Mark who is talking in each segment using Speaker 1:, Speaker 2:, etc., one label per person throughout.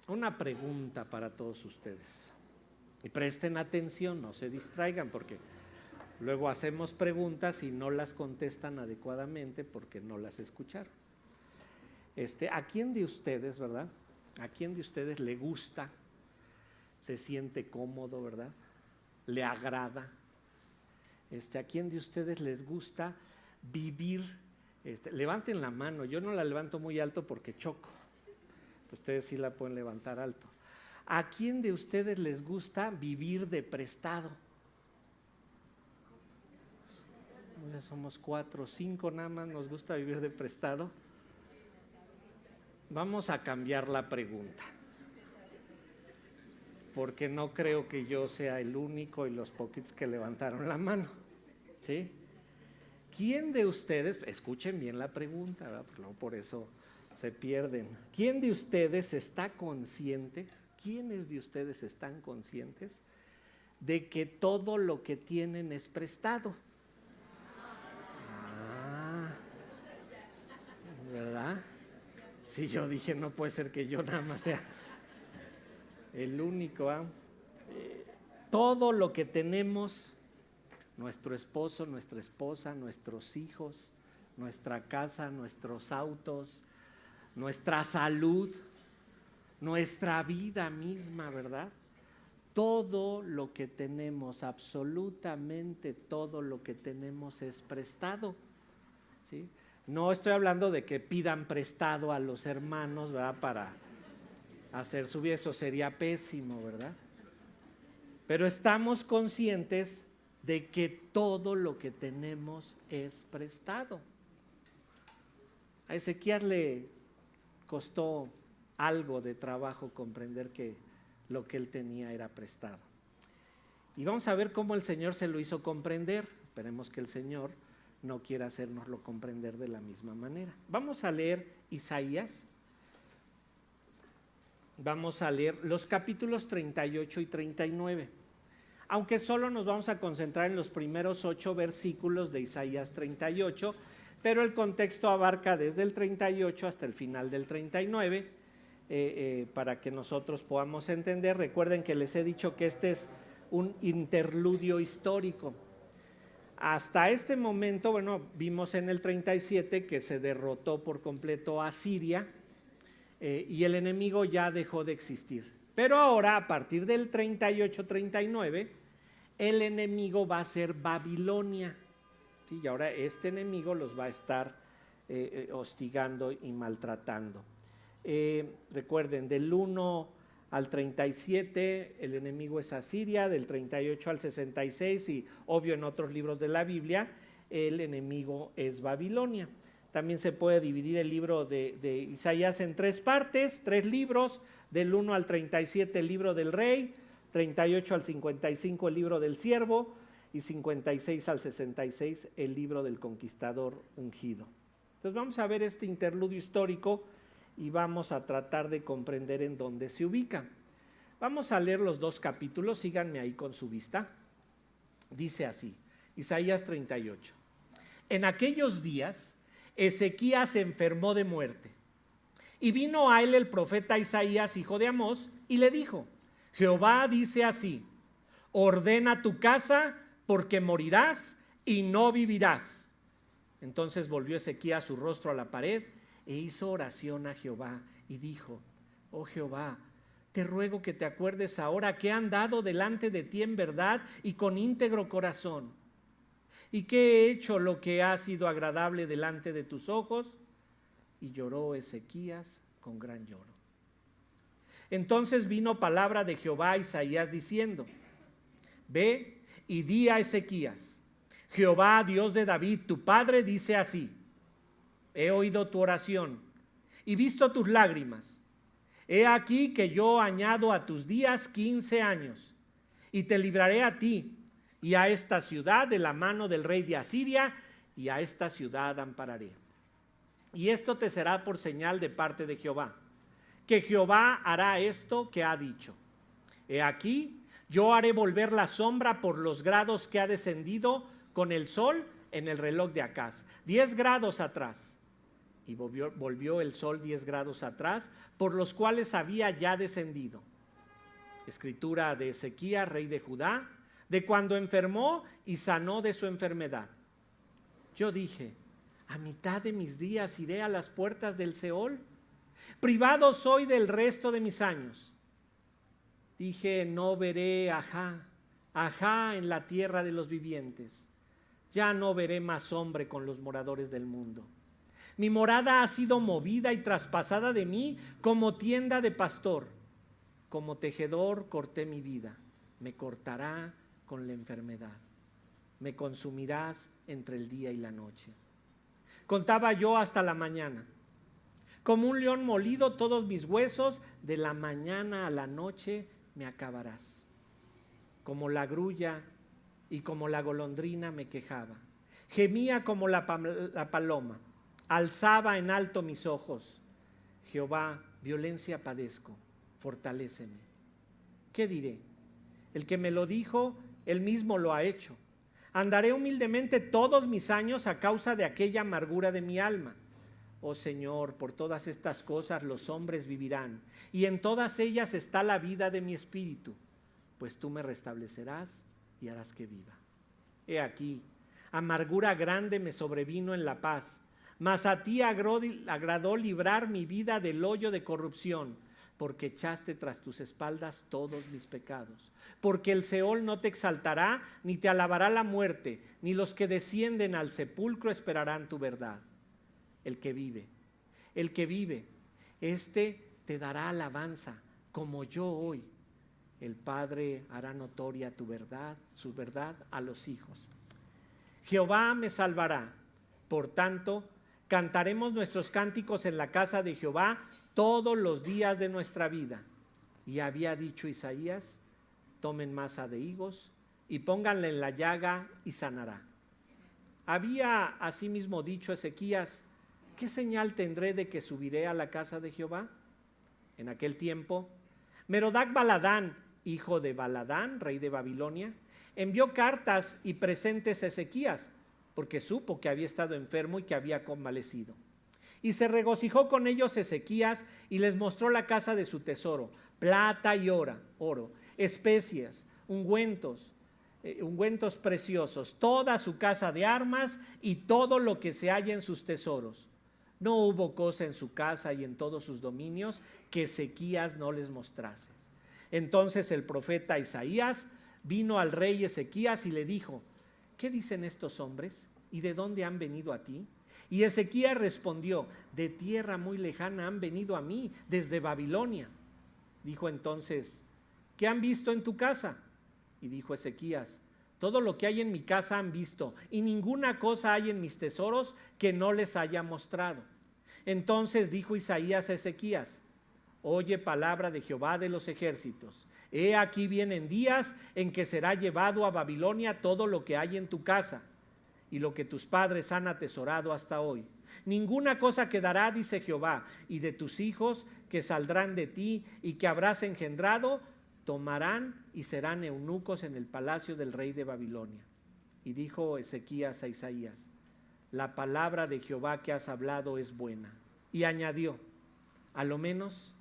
Speaker 1: una pregunta para todos ustedes. Y presten atención, no se distraigan, porque luego hacemos preguntas y no las contestan adecuadamente porque no las escucharon. ¿A quién de ustedes, verdad? ¿A quién de ustedes le gusta, se siente cómodo, verdad? ¿Le agrada? ¿A quién de ustedes les gusta vivir? Levanten la mano, yo no la levanto muy alto porque choco. Ustedes sí la pueden levantar alto. ¿A quién de ustedes les gusta vivir de prestado? Ya somos 4, 5 nada más nos gusta vivir de prestado. Vamos a cambiar la pregunta, porque no creo que yo sea el único y los poquitos que levantaron la mano, ¿sí? ¿Quién de ustedes, escuchen bien la pregunta, ¿verdad? Porque luego por eso se pierden. ¿Quién de ustedes está consciente? ¿Quiénes de ustedes están conscientes de que todo lo que tienen es prestado? ¿Verdad? Sí, yo dije, no puede ser que yo nada más sea el único. Todo lo que tenemos, nuestro esposo, nuestra esposa, nuestros hijos, nuestra casa, nuestros autos, nuestra salud, nuestra vida misma, ¿verdad? Todo lo que tenemos, absolutamente todo lo que tenemos es prestado, ¿sí? No estoy hablando de que pidan prestado a los hermanos, ¿verdad? Para hacer su vida, eso sería pésimo, ¿verdad? Pero estamos conscientes de que todo lo que tenemos es prestado. A Ezequiel le costó algo de trabajo comprender que lo que él tenía era prestado. Y vamos a ver cómo el Señor se lo hizo comprender. Esperemos que el Señor no quiera hacérnoslo comprender de la misma manera. Vamos a leer Isaías. Vamos a leer los capítulos 38 y 39. Aunque solo nos vamos a concentrar en los primeros 8 versículos de Isaías 38, pero el contexto abarca desde el 38 hasta el final del 39, para que nosotros podamos entender. Recuerden que les he dicho que este es un interludio histórico. Hasta este momento, bueno, vimos en el 37 que se derrotó por completo a Siria, y el enemigo ya dejó de existir. Pero ahora, a partir del 38-39, el enemigo va a ser Babilonia, ¿sí? Y ahora este enemigo los va a estar hostigando y maltratando. Recuerden, del 1 al 37 el enemigo es Asiria, del 38 al 66 y obvio en otros libros de la Biblia el enemigo es Babilonia. También se puede dividir el libro de Isaías en 3 partes, 3 libros, del 1 al 37 el libro del rey, 38 al 55 el libro del siervo y 56 al 66 el libro del conquistador ungido. Entonces vamos a ver este interludio histórico y vamos a tratar de comprender en dónde se ubica. Vamos a leer los 2 capítulos, síganme ahí con su vista. Dice así, Isaías 38. En aquellos días, Ezequías se enfermó de muerte, y vino a él el profeta Isaías, hijo de Amós, y le dijo: Jehová dice así: ordena tu casa, porque morirás y no vivirás. Entonces volvió Ezequías su rostro a la pared e hizo oración a Jehová y dijo: oh Jehová, te ruego que te acuerdes ahora que he andado delante de ti en verdad y con íntegro corazón, y que he hecho lo que ha sido agradable delante de tus ojos. Y lloró Ezequías con gran lloro. Entonces vino palabra de Jehová a Isaías diciendo: ve y di a Ezequías: Jehová, Dios de David, tu padre, dice así: he oído tu oración y visto tus lágrimas. He aquí que yo añado a tus días 15 años, y te libraré a ti y a esta ciudad de la mano del rey de Asiria, y a esta ciudad ampararé. Y esto te será por señal de parte de Jehová, que Jehová hará esto que ha dicho: he aquí, yo haré volver la sombra por los grados que ha descendido con el sol en el reloj de Acaz, 10 grados atrás. y volvió el sol 10 grados atrás, por los cuales había ya descendido. Escritura de Ezequías, rey de Judá, de cuando enfermó y sanó de su enfermedad. Yo dije, a mitad de mis días iré a las puertas del Seol, privado soy del resto de mis años. Dije, no veré ajá en la tierra de los vivientes. Ya no veré más hombre con los moradores del mundo. Mi morada ha sido movida y traspasada de mí como tienda de pastor. Como tejedor corté mi vida. Me cortará con la enfermedad. Me consumirás entre el día y la noche. Contaba yo hasta la mañana. Como un león molido todos mis huesos, de la mañana a la noche me acabarás. Como la grulla y como la golondrina me quejaba. Gemía como la paloma. Alzaba en alto mis ojos. Jehová, violencia padezco, fortaléceme. ¿Qué diré? El que me lo dijo, él mismo lo ha hecho. Andaré humildemente todos mis años a causa de aquella amargura de mi alma. Oh Señor, por todas estas cosas los hombres vivirán, y en todas ellas está la vida de mi espíritu, pues tú me restablecerás y harás que viva. He aquí, amargura grande me sobrevino en la paz, mas a ti agradó librar mi vida del hoyo de corrupción, porque echaste tras tus espaldas todos mis pecados. Porque el Seol no te exaltará, ni te alabará la muerte, ni los que descienden al sepulcro esperarán tu verdad. El que vive, este te dará alabanza, como yo hoy. El Padre hará notoria tu verdad, su verdad a los hijos. Jehová me salvará, por tanto, cantaremos nuestros cánticos en la casa de Jehová todos los días de nuestra vida. Y había dicho Isaías, tomen masa de higos y pónganla en la llaga y sanará. Había asimismo dicho Ezequías, ¿qué señal tendré de que subiré a la casa de Jehová? En aquel tiempo, Merodac Baladán, hijo de Baladán, rey de Babilonia, envió cartas y presentes a Ezequías, porque supo que había estado enfermo y que había convalecido. Y se regocijó con ellos Ezequías y les mostró la casa de su tesoro, plata y oro, especias, ungüentos preciosos, toda su casa de armas y todo lo que se halla en sus tesoros. No hubo cosa en su casa y en todos sus dominios que Ezequías no les mostrase. Entonces el profeta Isaías vino al rey Ezequías y le dijo, ¿qué dicen estos hombres? ¿Y de dónde han venido a ti? Y Ezequías respondió, de tierra muy lejana han venido a mí, desde Babilonia. Dijo entonces, ¿qué han visto en tu casa? Y dijo Ezequías, todo lo que hay en mi casa han visto, y ninguna cosa hay en mis tesoros que no les haya mostrado. Entonces dijo Isaías a Ezequías, oye palabra de Jehová de los ejércitos. He aquí vienen días en que será llevado a Babilonia todo lo que hay en tu casa, y lo que tus padres han atesorado hasta hoy. Ninguna cosa quedará, dice Jehová, y de tus hijos que saldrán de ti y que habrás engendrado, tomarán y serán eunucos en el palacio del rey de Babilonia. Y dijo Ezequías a Isaías, la palabra de Jehová que has hablado es buena. Y añadió, a lo menos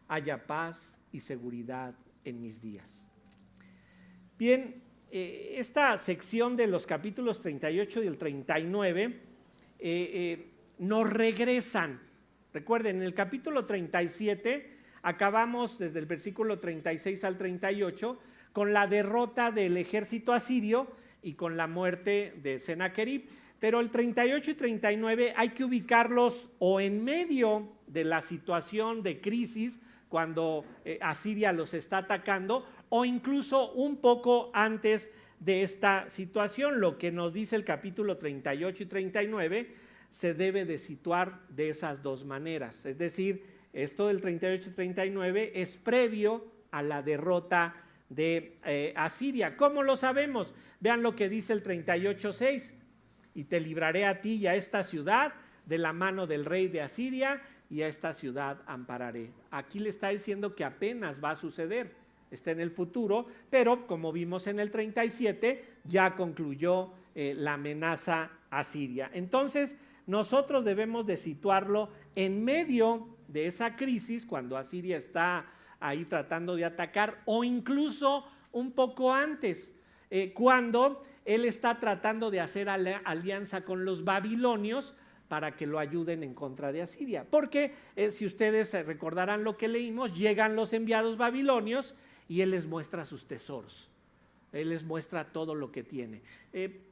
Speaker 1: haya paz y seguridad en mis días. Bien, esta sección de los capítulos 38 y el 39 nos regresan. Recuerden, en el capítulo 37 acabamos desde el versículo 36 al 38 con la derrota del ejército asirio y con la muerte de Sennacherib. Pero el 38 y 39 hay que ubicarlos o en medio de la situación de crisis cuando Asiria los está atacando, o incluso un poco antes de esta situación. Lo que nos dice el capítulo 38 y 39 se debe de situar de esas dos maneras. Es decir, esto del 38 y 39 es previo a la derrota de Asiria. ¿Cómo lo sabemos? Vean lo que dice el 38:6. Y te libraré a ti y a esta ciudad de la mano del rey de Asiria, y a esta ciudad ampararé. Aquí le está diciendo que apenas va a suceder, está en el futuro, pero como vimos en el 37, ya concluyó la amenaza a Siria. Entonces, nosotros debemos de situarlo en medio de esa crisis, cuando Asiria está ahí tratando de atacar, o incluso un poco antes, cuando él está tratando de hacer alianza con los babilonios para que lo ayuden en contra de Asiria. Porque si ustedes recordarán lo que leímos, llegan los enviados babilonios y él les muestra sus tesoros. Él les muestra todo lo que tiene.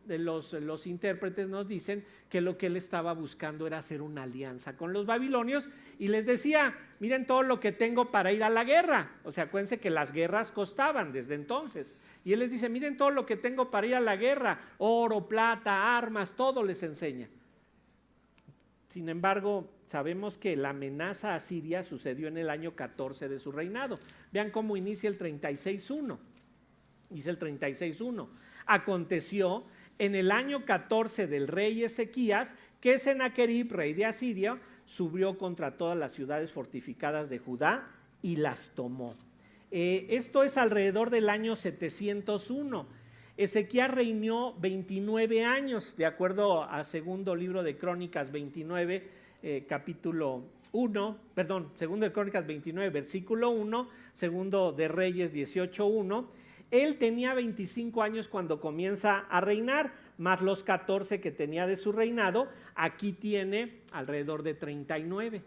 Speaker 1: Los intérpretes nos dicen que lo que él estaba buscando era hacer una alianza con los babilonios y les decía, miren todo lo que tengo para ir a la guerra. O sea, acuérdense que las guerras costaban desde entonces. Y él les dice, miren todo lo que tengo para ir a la guerra, oro, plata, armas, todo les enseña. Sin embargo, sabemos que la amenaza a Siria sucedió en el año 14 de su reinado. Vean cómo inicia el 36.1. Dice el 36.1, aconteció en el año 14 del rey Ezequías que Sennacherib, rey de Asiria, subió contra todas las ciudades fortificadas de Judá y las tomó. Esto es alrededor del año 701. Ezequías reinó 29 años, de acuerdo a segundo libro de Crónicas 29, capítulo 1, perdón, segundo de Crónicas 29, versículo 1, segundo de Reyes 18.1. Él tenía 25 años cuando comienza a reinar, más los 14 que tenía de su reinado, aquí tiene alrededor de 39.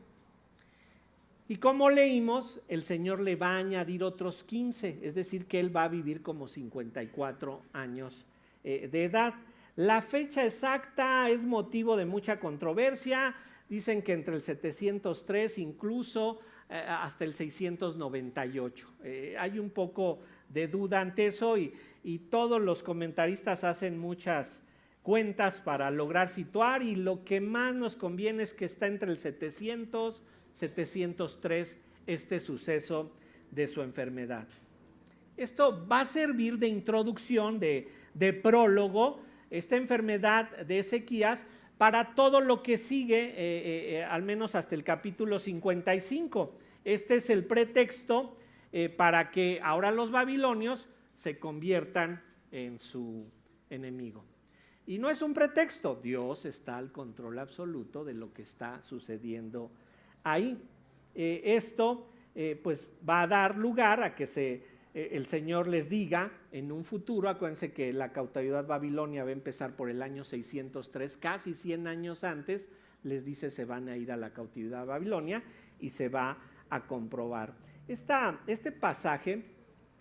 Speaker 1: Y como leímos, el Señor le va a añadir otros 15, es decir, que él va a vivir como 54 años de edad. La fecha exacta es motivo de mucha controversia, dicen que entre el 703 incluso hasta el 698. Hay un poco de duda ante eso y todos los comentaristas hacen muchas cuentas para lograr situar y lo que más nos conviene es que está entre el 700 703 este suceso de su enfermedad. Esto va a servir de introducción, de prólogo, esta enfermedad de Ezequías para todo lo que sigue, al menos hasta el capítulo 55. Este es el pretexto para que ahora los babilonios se conviertan en su enemigo. Y no es un pretexto, Dios está al control absoluto de lo que está sucediendo ahí. Esto pues va a dar lugar a que el Señor les diga en un futuro, acuérdense que la cautividad babilonia va a empezar por el año 603, casi 100 años antes, les dice se van a ir a la cautividad babilonia y se va a comprobar. Este pasaje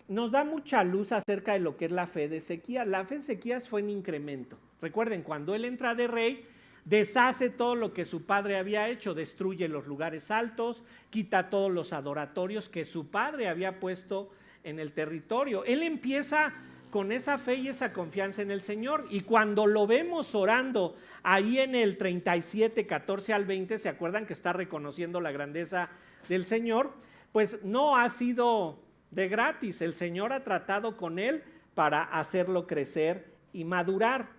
Speaker 1: nos da mucha luz acerca de lo que es la fe de Ezequías. La fe de Ezequías fue en incremento. Recuerden, cuando él entra de rey, deshace todo lo que su padre había hecho, destruye los lugares altos, quita todos los adoratorios que su padre había puesto en el territorio. Él empieza con esa fe y esa confianza en el Señor, y cuando lo vemos orando ahí en el 37, 14 al 20, ¿se acuerdan que está reconociendo la grandeza del Señor? Pues no ha sido de gratis, el Señor ha tratado con él para hacerlo crecer y madurar.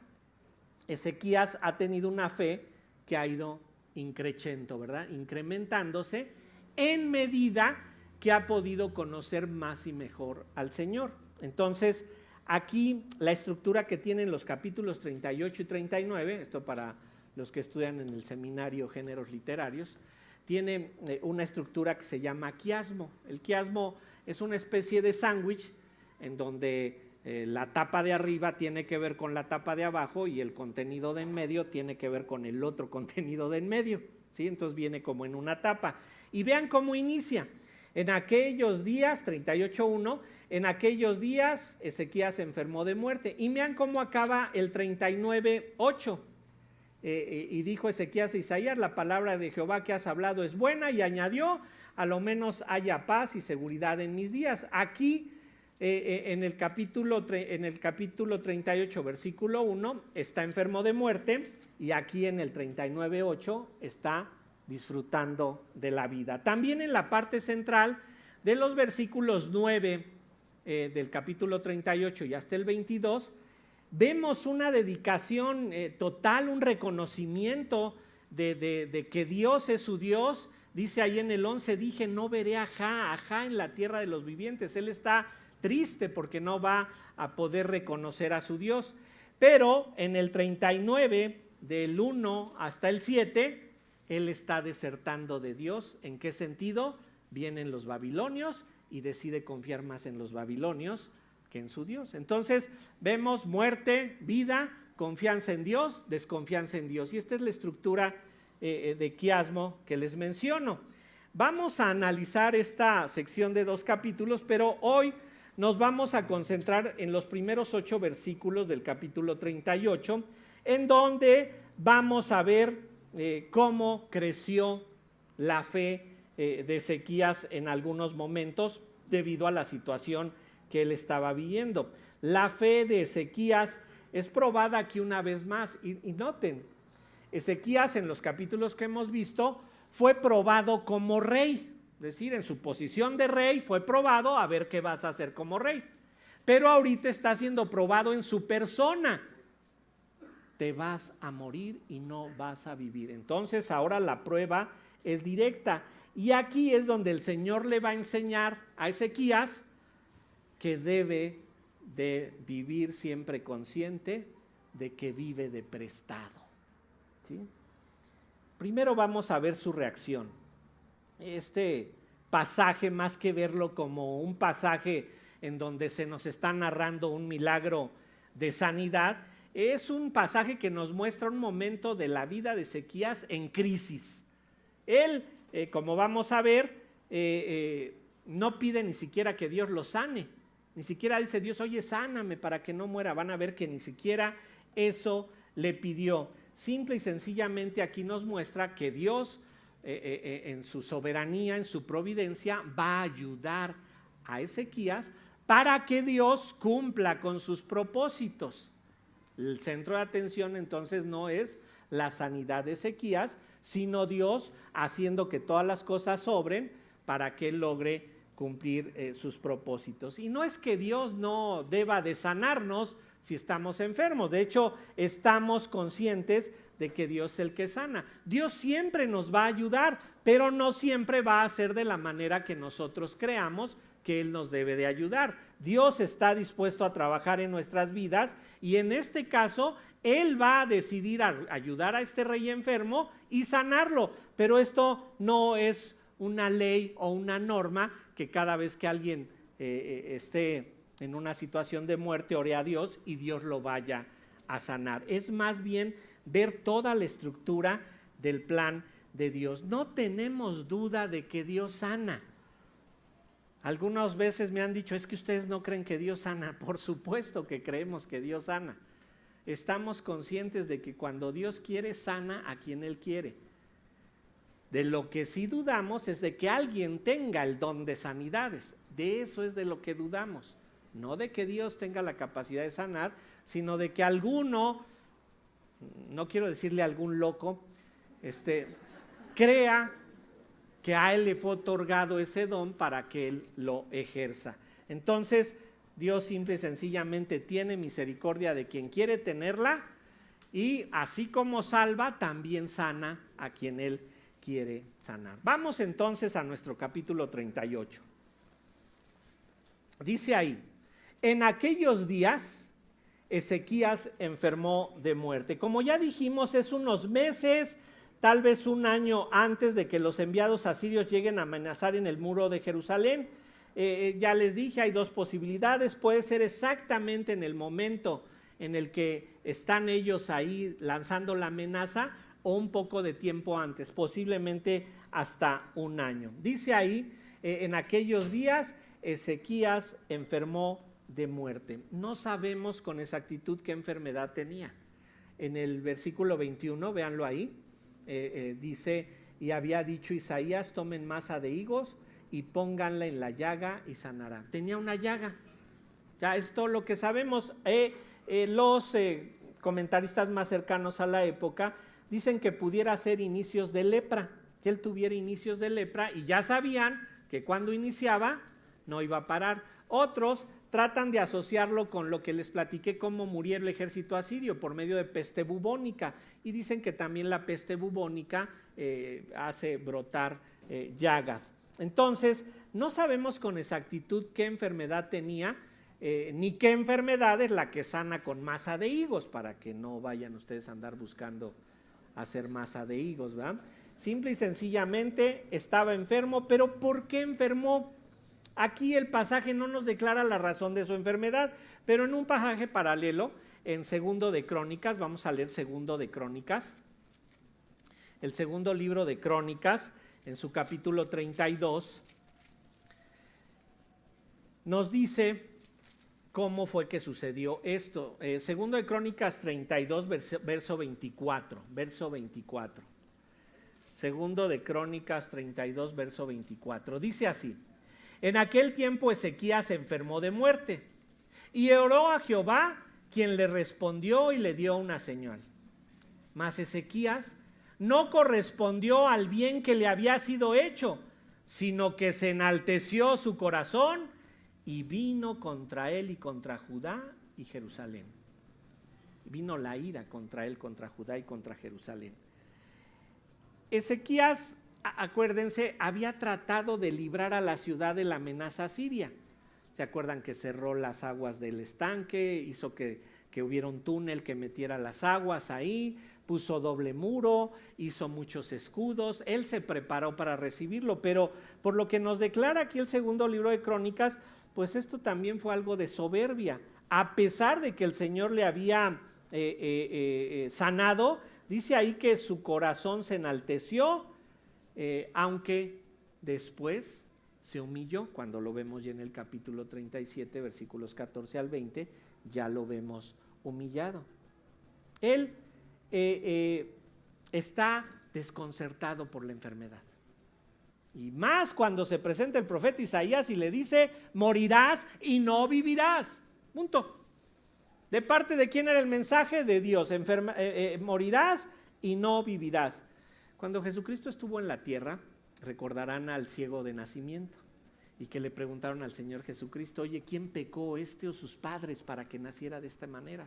Speaker 1: Ezequías ha tenido una fe que ha ido increciendo, ¿verdad? Incrementándose en medida que ha podido conocer más y mejor al Señor. Entonces, aquí la estructura que tienen los capítulos 38 y 39, esto para los que estudian en el seminario Géneros Literarios, tiene una estructura que se llama quiasmo. El quiasmo es una especie de sándwich en donde la tapa de arriba tiene que ver con la tapa de abajo y el contenido de en medio tiene que ver con el otro contenido de en medio, ¿sí? Entonces viene como en una tapa. Y vean cómo inicia. En aquellos días, 38.1, en aquellos días Ezequías se enfermó de muerte. Y vean cómo acaba el 39.8. Y dijo Ezequías a Isaías, la palabra de Jehová que has hablado es buena, y añadió, a lo menos haya paz y seguridad en mis días. Aquí en el capítulo 38, versículo 1, está enfermo de muerte, y aquí en el 39.8 está disfrutando de la vida. También en la parte central de los versículos 9 del capítulo 38 y hasta el 22, vemos una dedicación total, un reconocimiento de que Dios es su Dios. Dice ahí en el 11, dije, no veré a Jah en la tierra de los vivientes. Él está triste porque no va a poder reconocer a su Dios. Pero en el 39 del 1 hasta el 7, él está desertando de Dios. ¿En qué sentido? Vienen los babilonios y decide confiar más en los babilonios que en su Dios. Entonces vemos muerte, vida, confianza en Dios, desconfianza en Dios. Y esta es la estructura de quiasmo que les menciono. Vamos a analizar esta sección de 2 capítulos, pero hoy nos vamos a concentrar en los primeros 8 versículos del capítulo 38, en donde vamos a ver cómo creció la fe de Ezequías en algunos momentos debido a la situación que él estaba viviendo. La fe de Ezequías es probada aquí una vez más y noten, Ezequías en los capítulos que hemos visto fue probado como rey, es decir, en su posición de rey fue probado a ver qué vas a hacer como rey, pero ahorita está siendo probado en su persona. Te vas a morir y no vas a vivir. Entonces ahora la prueba es directa y aquí es donde el Señor le va a enseñar a Ezequías que debe de vivir siempre consciente de que vive de prestado. ¿Sí? Primero vamos a ver su reacción. Este pasaje, más que verlo como un pasaje en donde se nos está narrando un milagro de sanidad, es un pasaje que nos muestra un momento de la vida de Ezequías en crisis. Él, como vamos a ver, no pide ni siquiera que Dios lo sane, ni siquiera dice Dios, oye, sáname para que no muera. Van a ver que ni siquiera eso le pidió. Simple y sencillamente aquí nos muestra que Dios en su soberanía, en su providencia, va a ayudar a Ezequías para que Dios cumpla con sus propósitos. El centro de atención entonces no es la sanidad de Ezequías, sino Dios haciendo que todas las cosas obren para que él logre cumplir sus propósitos. Y no es que Dios no deba de sanarnos si estamos enfermos. De hecho, estamos conscientes de que Dios es el que sana. Dios siempre nos va a ayudar, pero no siempre va a ser de la manera que nosotros creamos que Él nos debe de ayudar. Dios está dispuesto a trabajar en nuestras vidas y en este caso Él va a decidir ayudar a este rey enfermo y sanarlo, pero esto no es una ley o una norma que cada vez que alguien esté en una situación de muerte ore a Dios y Dios lo vaya a sanar. Es más bien ver toda la estructura del plan de Dios. No tenemos duda de que Dios sana. Algunas veces me han dicho, es que ustedes no creen que Dios sana. Por supuesto que creemos que Dios sana. Estamos conscientes de que cuando Dios quiere, sana a quien Él quiere. De lo que sí dudamos es de que alguien tenga el don de sanidades. De eso es de lo que dudamos. No de que Dios tenga la capacidad de sanar, sino de que alguno, no quiero decirle algún loco, crea que a él le fue otorgado ese don para que él lo ejerza. Entonces, Dios simple y sencillamente tiene misericordia de quien quiere tenerla y así como salva, también sana a quien él quiere sanar. Vamos entonces a nuestro capítulo 38. Dice ahí, en aquellos días Ezequías enfermó de muerte. Como ya dijimos, es unos meses, tal vez un año antes de que los enviados asirios lleguen a amenazar en el muro de Jerusalén. Ya les dije, hay dos posibilidades. Puede ser exactamente en el momento en el que están ellos ahí lanzando la amenaza o un poco de tiempo antes, posiblemente hasta un año. Dice ahí, en aquellos días Ezequías enfermó de muerte. No sabemos con exactitud qué enfermedad tenía. En el versículo 21, véanlo ahí, dice, y había dicho Isaías, tomen masa de higos y pónganla en la llaga y sanará. Tenía una llaga. Ya es todo lo que sabemos. Los comentaristas más cercanos a la época dicen que pudiera ser inicios de lepra, que él tuviera inicios de lepra y ya sabían que cuando iniciaba no iba a parar. Otros tratan de asociarlo con lo que les platiqué, cómo murió el ejército asirio por medio de peste bubónica, y dicen que también la peste bubónica hace brotar llagas. Entonces, no sabemos con exactitud qué enfermedad tenía. ni qué enfermedad es la que sana con masa de higos, para que no vayan ustedes a andar buscando hacer masa de higos, ¿verdad? Simple y sencillamente estaba enfermo, pero ¿por qué enfermó? Aquí el pasaje no nos declara la razón de su enfermedad, pero en un pasaje paralelo, en Segundo de Crónicas, vamos a leer Segundo de Crónicas, el segundo libro de Crónicas, en su capítulo 32, nos dice cómo fue que sucedió esto. Segundo de Crónicas 32, verso 24. Segundo de Crónicas 32, verso 24. Dice así: en aquel tiempo Ezequías se enfermó de muerte y oró a Jehová, quien le respondió y le dio una señal. Mas Ezequías no correspondió al bien que le había sido hecho, sino que se enalteció su corazón y vino contra él y contra Judá y Jerusalén. Vino la ira contra él, contra Judá y contra Jerusalén. Ezequías, acuérdense, había tratado de librar a la ciudad de la amenaza siria. ¿Se acuerdan que cerró las aguas del estanque, hizo que hubiera un túnel que metiera las aguas ahí, puso doble muro, hizo muchos escudos? Él se preparó para recibirlo, pero por lo que nos declara aquí el segundo libro de Crónicas, pues esto también fue algo de soberbia. A pesar de que el Señor le había sanado, dice ahí que su corazón se enalteció, aunque después se humilló. Cuando lo vemos ya en el capítulo 37, versículos 14 al 20, ya lo vemos humillado. Él está desconcertado por la enfermedad. Y más cuando se presenta el profeta Isaías y le dice: morirás y no vivirás. Punto. ¿De parte de quién era el mensaje? De Dios. Morirás y no vivirás. Cuando Jesucristo estuvo en la tierra, recordarán al ciego de nacimiento y que le preguntaron al Señor Jesucristo: oye, ¿quién pecó, este o sus padres, para que naciera de esta manera?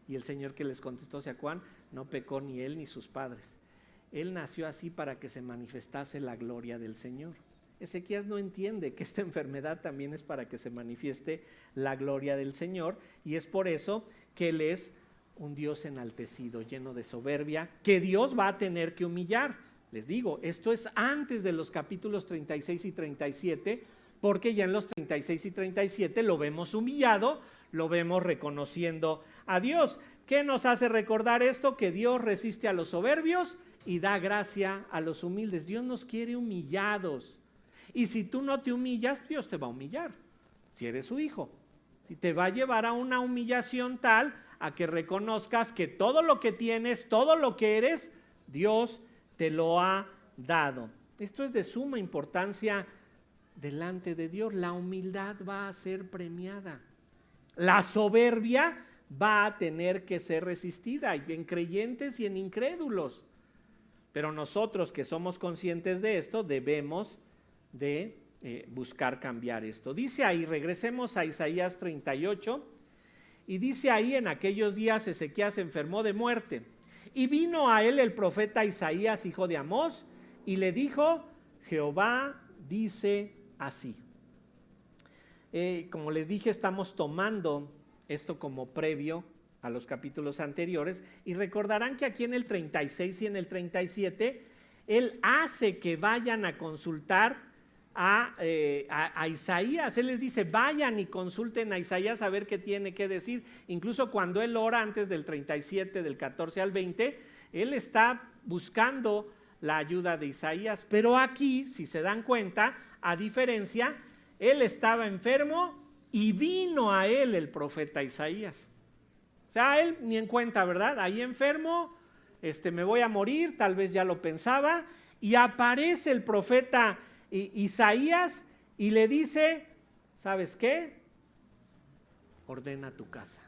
Speaker 1: Y el Señor que les contestó, ¿se acuerdan? No pecó ni él ni sus padres. Él nació así para que se manifestase la gloria del Señor. Ezequías no entiende que esta enfermedad también es para que se manifieste la gloria del Señor, y es por eso que él es un Dios enaltecido, lleno de soberbia, que Dios va a tener que humillar. Les digo, esto es antes de los capítulos 36 y 37, porque ya en los 36 y 37 lo vemos humillado, lo vemos reconociendo a Dios. ¿Qué nos hace recordar esto? Que Dios resiste a los soberbios y da gracia a los humildes. Dios nos quiere humillados. Y si tú no te humillas, Dios te va a humillar. Si eres su hijo, si te va a llevar a una humillación tal a que reconozcas que todo lo que tienes, todo lo que eres, Dios te lo ha dado. Esto es de suma importancia delante de Dios. La humildad va a ser premiada. La soberbia va a tener que ser resistida, en creyentes y en incrédulos. Pero nosotros que somos conscientes de esto, debemos de buscar cambiar esto. Dice ahí, regresemos a Isaías 38, y dice ahí: en aquellos días Ezequías se enfermó de muerte, y vino a él el profeta Isaías, hijo de Amós, y le dijo: Jehová dice así. Como les dije, estamos tomando esto como previo a los capítulos anteriores, y recordarán que aquí en el 36 y en el 37 él hace que vayan a consultar a Isaías. Él les dice: vayan y consulten a Isaías a ver qué tiene que decir. Incluso cuando él ora antes del 37, del 14 al 20, él está buscando la ayuda de Isaías. Pero aquí, si se dan cuenta, a diferencia, él estaba enfermo y vino a él el profeta Isaías. O sea, él ni en cuenta, ¿verdad? Ahí enfermo, me voy a morir, tal vez ya lo pensaba, y aparece el profeta Isaías y le dice: ¿sabes qué? Ordena tu casa,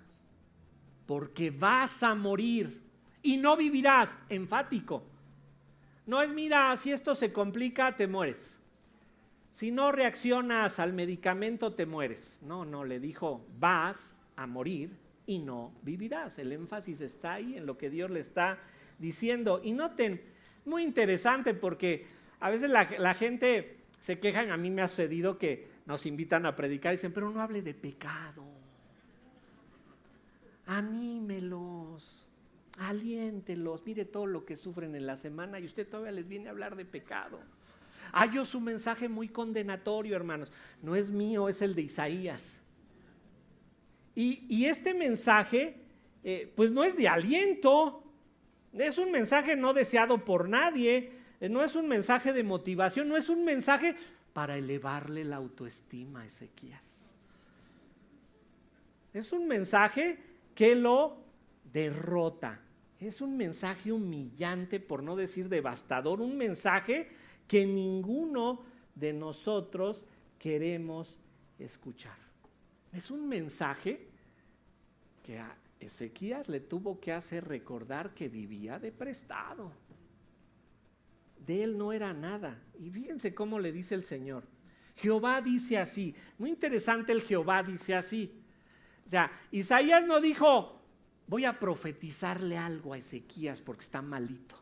Speaker 1: porque vas a morir y no vivirás. Enfático. No es: mira, si esto se complica, te mueres. Si no reaccionas al medicamento, te mueres. No, le dijo: vas a morir y no vivirás. El énfasis está ahí en lo que Dios le está diciendo. Y noten, muy interesante, porque a veces la gente Se quejan, a mí me ha sucedido que nos invitan a predicar y dicen, pero no hable de pecado. Anímelos, aliéntelos, mire todo lo que sufren en la semana y usted todavía les viene a hablar de pecado. Yo su mensaje muy condenatorio, hermanos. No es mío, es el de Isaías. Y este mensaje, pues no es de aliento, es un mensaje no deseado por nadie, no es un mensaje de motivación, no es un mensaje para elevarle la autoestima a Ezequías. Es un mensaje que lo derrota, es un mensaje humillante, por no decir devastador, un mensaje que ninguno de nosotros queremos escuchar. Es un mensaje que a Ezequías le tuvo que hacer recordar que vivía de prestado. De él no era nada. Y fíjense cómo le dice el Señor. Jehová dice así. Muy interesante el Jehová dice así. O sea, Isaías no dijo, voy a profetizarle algo a Ezequías porque está malito.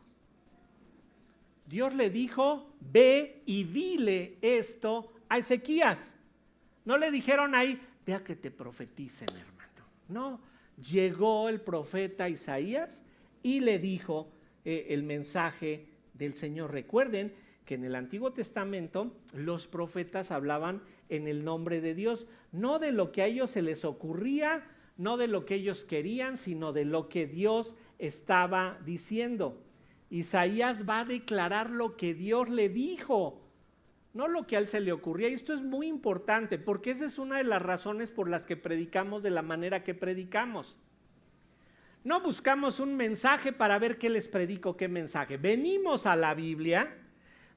Speaker 1: Dios le dijo, ve y dile esto a Ezequías. No le dijeron ahí, vea que te profeticen, hermano. No, llegó el profeta Isaías y le dijo el mensaje del Señor. Recuerden que en el Antiguo Testamento los profetas hablaban en el nombre de Dios, no de lo que a ellos se les ocurría, no de lo que ellos querían, sino de lo que Dios estaba diciendo. Isaías va a declarar lo que Dios le dijo, no lo que a él se le ocurría. Y esto es muy importante, porque esa es una de las razones por las que predicamos de la manera que predicamos. No buscamos un mensaje para ver qué les predico, qué mensaje. Venimos a la Biblia,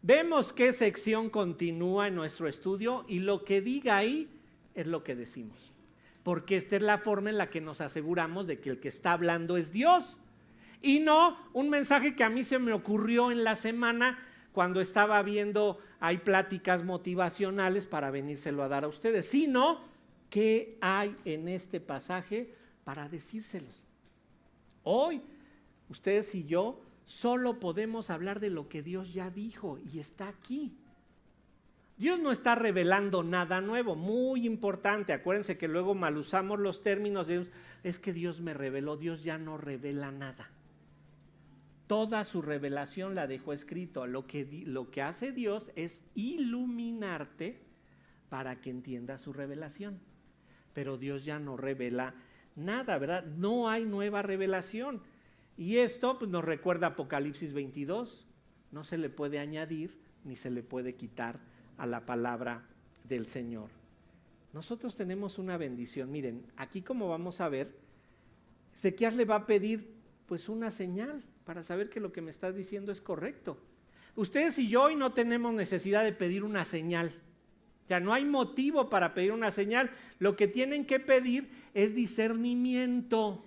Speaker 1: vemos qué sección continúa en nuestro estudio y lo que diga ahí es lo que decimos. Porque esta es la forma en la que nos aseguramos de que el que está hablando es Dios. Y no un mensaje que a mí se me ocurrió en la semana cuando estaba viendo, hay pláticas motivacionales para venírselo a dar a ustedes, sino qué hay en este pasaje para decírselos. Hoy, ustedes y yo solo podemos hablar de lo que Dios ya dijo y está aquí. Dios no está revelando nada nuevo, muy importante. Acuérdense que luego mal usamos los términos de, es que Dios me reveló. Dios ya no revela nada. Toda su revelación la dejó escrito. Lo que hace Dios es iluminarte para que entiendas su revelación. Pero Dios ya no revela nada, ¿verdad? No hay nueva revelación. Y esto pues, nos recuerda Apocalipsis 22. No se le puede añadir ni se le puede quitar a la palabra del Señor. Nosotros tenemos una bendición. Miren, aquí como vamos a ver, Ezequías le va a pedir pues una señal para saber que lo que me estás diciendo es correcto. Ustedes y yo hoy no tenemos necesidad de pedir una señal. Ya no hay motivo para pedir una señal. Lo que tienen que pedir es discernimiento.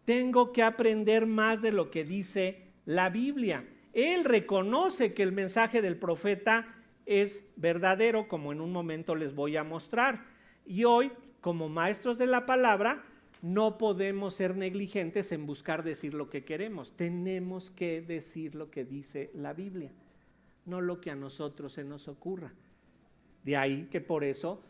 Speaker 1: Tengo que aprender más de lo que dice la Biblia. Él reconoce que el mensaje del profeta es verdadero, como en un momento les voy a mostrar. Y hoy, como maestros de la palabra, no podemos ser negligentes en buscar decir lo que queremos. Tenemos que decir lo que dice la Biblia, no lo que a nosotros se nos ocurra. De ahí que por eso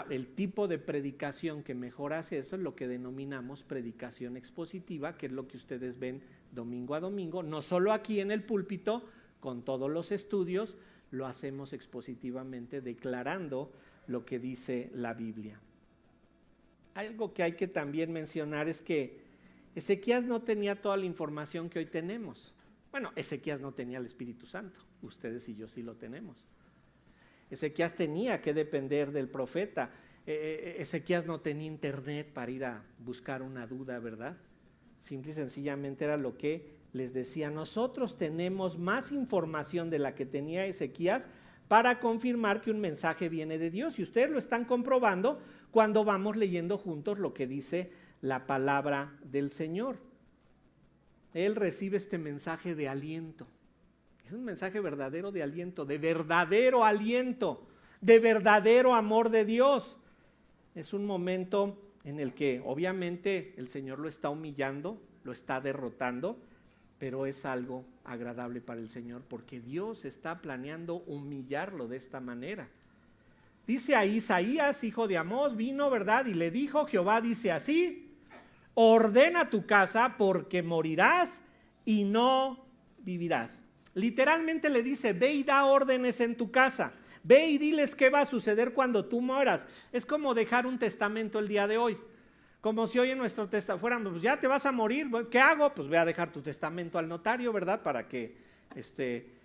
Speaker 1: el tipo de predicación que mejor hace eso es lo que denominamos predicación expositiva, que es lo que ustedes ven domingo a domingo, no solo aquí en el púlpito, con todos los estudios, lo hacemos expositivamente declarando lo que dice la Biblia. Algo que hay que también mencionar es que Ezequías no tenía toda la información que hoy tenemos. Bueno, Ezequías no tenía el Espíritu Santo, ustedes y yo sí lo tenemos. Ezequías tenía que depender del profeta. Ezequías no tenía internet para ir a buscar una duda, ¿verdad? Simple y sencillamente era lo que les decía. Nosotros tenemos más información de la que tenía Ezequías para confirmar que un mensaje viene de Dios. Y ustedes lo están comprobando cuando vamos leyendo juntos lo que dice la palabra del Señor. Él recibe este mensaje de aliento. Es un mensaje verdadero de aliento, de verdadero amor de Dios. Es un momento en el que obviamente el Señor lo está humillando, lo está derrotando, pero es algo agradable para el Señor porque Dios está planeando humillarlo de esta manera. Dice ahí Isaías, hijo de Amós, vino, ¿verdad? Y le dijo, Jehová dice así, ordena tu casa porque morirás y no vivirás. Literalmente le dice, ve y da órdenes en tu casa, ve y diles qué va a suceder cuando tú mueras. Es como dejar un testamento el día de hoy, como si hoy en nuestro testamento fuéramos, pues ya te vas a morir, ¿qué hago? Pues ve a dejar tu testamento al notario, ¿verdad? Para que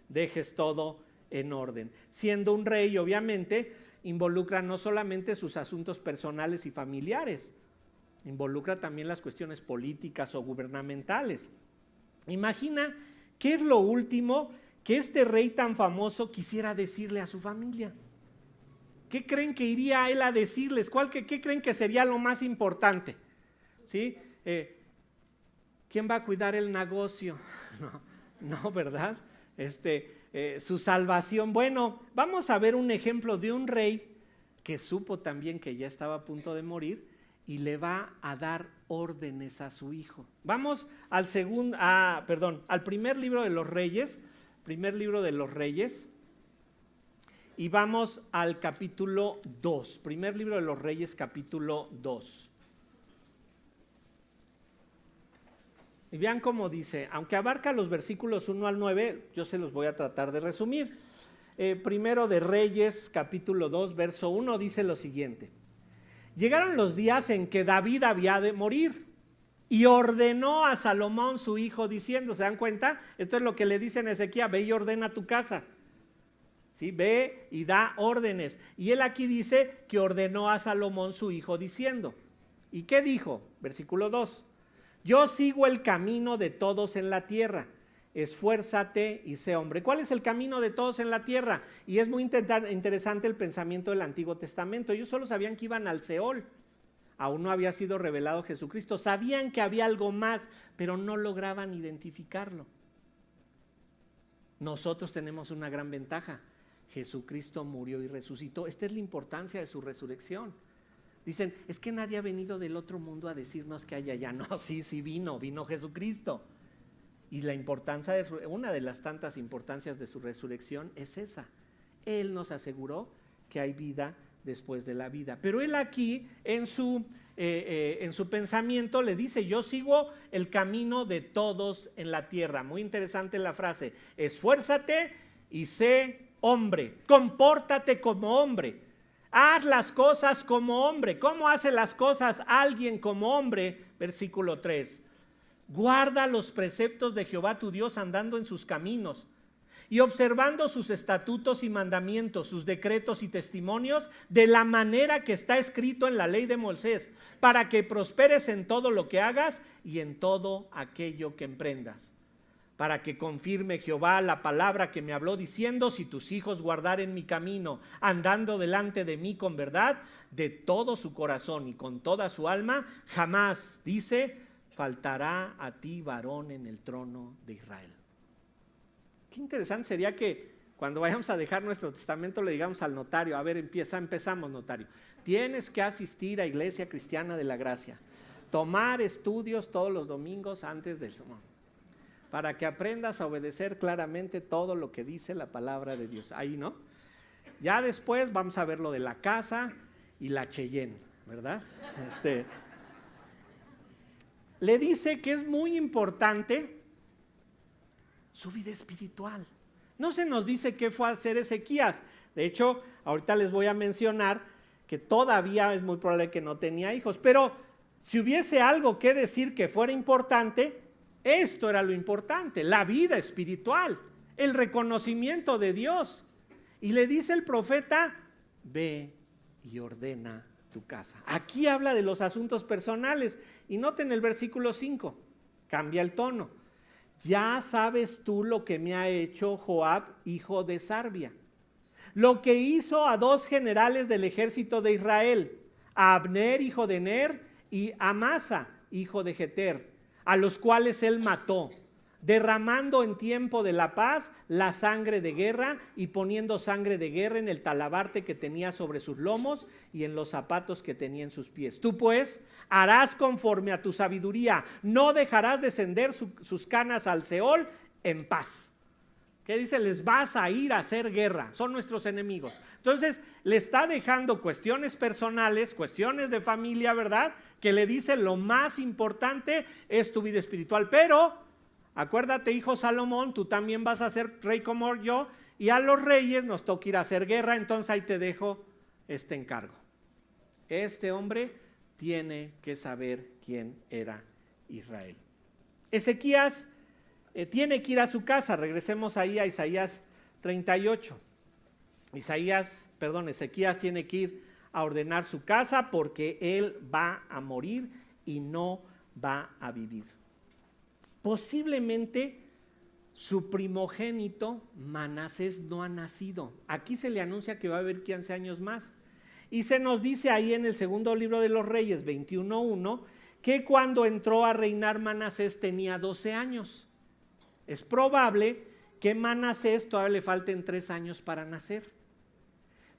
Speaker 1: dejes todo en orden. Siendo un rey, obviamente, involucra no solamente sus asuntos personales y familiares, involucra también las cuestiones políticas o gubernamentales. Imagina qué es lo último que este rey tan famoso quisiera decirle a su familia. ¿Qué creen que iría él a decirles? ¿Qué creen que sería lo más importante? ¿Sí? ¿Quién va a cuidar el negocio? No, ¿verdad? Su salvación. Bueno, vamos a ver un ejemplo de un rey que supo también que ya estaba a punto de morir y le va a dar órdenes a su hijo. Vamos al primer libro de los Reyes, y vamos al capítulo 2, primer libro de los Reyes, capítulo 2. Y vean cómo dice, aunque abarca los versículos 1 al 9, yo se los voy a tratar de resumir. Primero de Reyes, capítulo 2, verso 1, dice lo siguiente. Llegaron los días en que David había de morir y ordenó a Salomón su hijo diciendo, ¿se dan cuenta? Esto es lo que le dice en Ezequiel, ve y ordena tu casa. ¿Sí? Ve y da órdenes. Y él aquí dice que ordenó a Salomón su hijo diciendo. ¿Y qué dijo? Versículo 2. Yo sigo el camino de todos en la tierra, esfuérzate y sé hombre. ¿Cuál es el camino de todos en la tierra? Y es muy interesante el pensamiento del Antiguo Testamento. Ellos solo sabían que iban al Seol, aún no había sido revelado Jesucristo. Sabían que había algo más, pero no lograban identificarlo. Nosotros tenemos una gran ventaja. Jesucristo murió y resucitó. Esta es la importancia de su resurrección. Dicen, es que nadie ha venido del otro mundo a decirnos que hay allá. No, sí vino Jesucristo. Y la importancia, una de las tantas importancias de su resurrección es esa. Él nos aseguró que hay vida después de la vida. Pero él aquí, en su pensamiento, le dice, yo sigo el camino de todos en la tierra. Muy interesante la frase, esfuérzate y sé hombre, compórtate como hombre. Haz las cosas como hombre. ¿Cómo hace las cosas alguien como hombre? Versículo 3. Guarda los preceptos de Jehová tu Dios andando en sus caminos y observando sus estatutos y mandamientos, sus decretos y testimonios, de la manera que está escrito en la ley de Moisés, para que prosperes en todo lo que hagas y en todo aquello que emprendas. Para que confirme Jehová la palabra que me habló diciendo, si tus hijos guardaren mi camino, andando delante de mí con verdad, de todo su corazón y con toda su alma, jamás, dice, faltará a ti varón en el trono de Israel. Qué interesante sería que cuando vayamos a dejar nuestro testamento le digamos al notario, a ver, empezamos notario, tienes que asistir a Iglesia Cristiana de la Gracia, tomar estudios todos los domingos antes del sermón, para que aprendas a obedecer claramente todo lo que dice la palabra de Dios. Ahí, ¿no? Ya después vamos a ver lo de la casa y la Cheyenne, ¿verdad? Le dice que es muy importante su vida espiritual. No se nos dice qué fue a hacer Ezequías. De hecho, ahorita les voy a mencionar que todavía es muy probable que no tenía hijos, pero si hubiese algo que decir que fuera importante, esto era lo importante, la vida espiritual, el reconocimiento de Dios. Y le dice el profeta, ve y ordena tu casa. Aquí habla de los asuntos personales. Y noten el versículo 5, cambia el tono. Ya sabes tú lo que me ha hecho Joab, hijo de Sarbia, lo que hizo a 2 generales del ejército de Israel, a Abner, hijo de Ner, y a Amasa, hijo de Jeter, a los cuales él mató. derramando en tiempo de la paz la sangre de guerra y poniendo sangre de guerra en el talabarte que tenía sobre sus lomos y en los zapatos que tenía en sus pies. Tú pues harás conforme a tu sabiduría, no dejarás descender sus canas al Seol en paz. ¿Qué dice? Les vas a ir a hacer guerra, son nuestros enemigos. Entonces le está dejando cuestiones personales, cuestiones de familia, ¿verdad? Que le dice lo más importante es tu vida espiritual, pero acuérdate, hijo Salomón, tú también vas a ser rey como yo, y a los reyes nos toca ir a hacer guerra, entonces ahí te dejo este encargo. Este hombre tiene que saber quién era Israel. Ezequías tiene que ir a su casa. Regresemos ahí a Isaías 38. Ezequías tiene que ir a ordenar su casa porque él va a morir y no va a vivir. Posiblemente su primogénito Manasés no ha nacido. Aquí se le anuncia que va a haber 15 años más. Y se nos dice ahí en el segundo libro de los Reyes 21:1 que cuando entró a reinar Manasés tenía 12 años. Es probable que Manasés todavía le falten 3 años para nacer.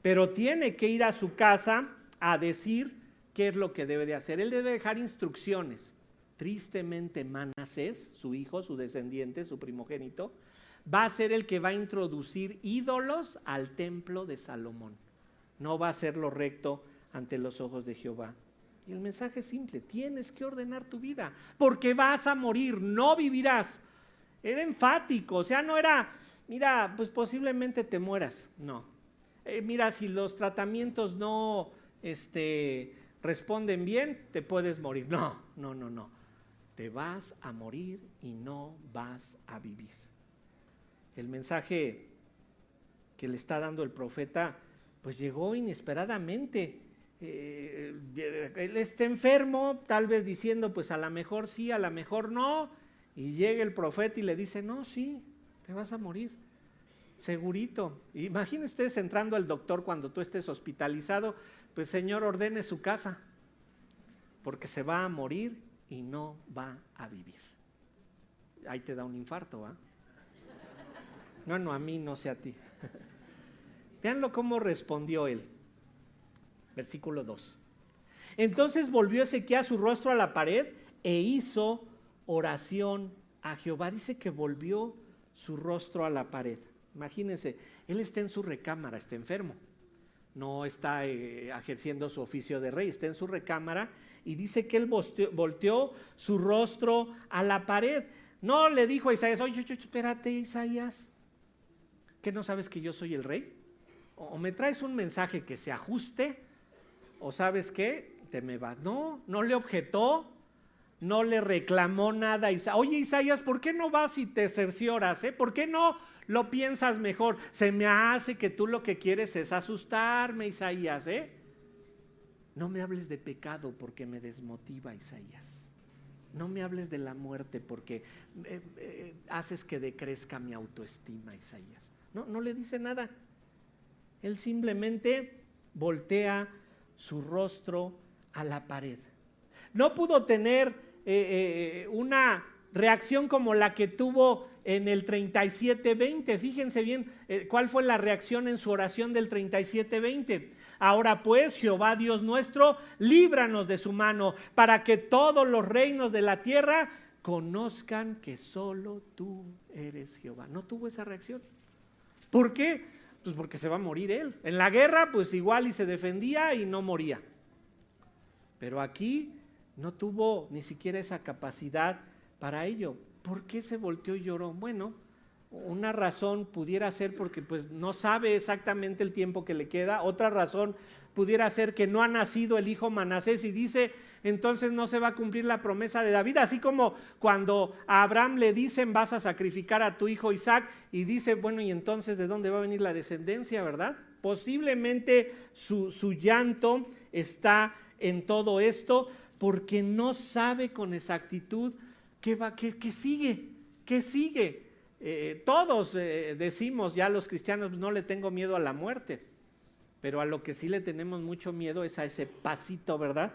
Speaker 1: Pero tiene que ir a su casa a decir qué es lo que debe de hacer. Él debe dejar instrucciones. Tristemente Manasés, su hijo, su descendiente, su primogénito, va a ser el que va a introducir ídolos al templo de Salomón. No va a ser lo recto ante los ojos de Jehová. Y el mensaje es simple: tienes que ordenar tu vida, porque vas a morir, no vivirás. Era enfático, o sea, no era, mira, pues posiblemente te mueras, no. Mira, si los tratamientos no responden bien, te puedes morir. No. Te vas a morir y no vas a vivir. El mensaje que le está dando el profeta, pues llegó inesperadamente. Él está enfermo, tal vez diciendo, pues a lo mejor sí, a lo mejor no. Y llega el profeta y le dice, no, sí, te vas a morir, segurito. Imaginen ustedes entrando al doctor cuando tú estés hospitalizado, pues Señor, ordene su casa, porque se va a morir y no va a vivir. Ahí te da un infarto, ¿ah? No, a mí, no sé a ti. Veanlo cómo respondió él. Versículo 2. Entonces volvió Ezequías su rostro a la pared e hizo oración a Jehová. Dice que volvió su rostro a la pared. Imagínense, él está en su recámara, está enfermo. No está ejerciendo su oficio de rey, está en su recámara y dice que él volteó su rostro a la pared. No le dijo a Isaías, oye, espérate Isaías, ¿qué no sabes que yo soy el rey? O me traes un mensaje que se ajuste, o sabes qué, te me vas. No le objetó, no le reclamó nada. Oye Isaías, ¿por qué no vas y te cercioras? ¿Por qué no lo piensas mejor? Se me hace que tú lo que quieres es asustarme, Isaías, No me hables de pecado porque me desmotiva, Isaías. No me hables de la muerte porque haces que decrezca mi autoestima, Isaías. No le dice nada. Él simplemente voltea su rostro a la pared. No pudo tener una reacción como la que tuvo en el 37:20. Fíjense bien cuál fue la reacción en su oración del 37:20. Ahora pues, Jehová Dios nuestro, líbranos de su mano, para que todos los reinos de la tierra conozcan que solo tú eres Jehová. No tuvo esa reacción. ¿Por qué? Pues porque se va a morir él. En la guerra, pues igual y se defendía y no moría. Pero aquí no tuvo ni siquiera esa capacidad para ello. ¿Por qué se volteó y lloró? Bueno, una razón pudiera ser porque pues no sabe exactamente el tiempo que le queda. Otra razón pudiera ser que no ha nacido el hijo Manasés y dice, entonces no se va a cumplir la promesa de David. Así como cuando a Abraham le dicen, vas a sacrificar a tu hijo Isaac, y dice, bueno, y entonces ¿de dónde va a venir la descendencia, verdad? Posiblemente su llanto está en todo esto porque no sabe con exactitud qué sigue. Todos decimos ya los cristianos, no le tengo miedo a la muerte, pero a lo que sí le tenemos mucho miedo es a ese pasito, ¿verdad?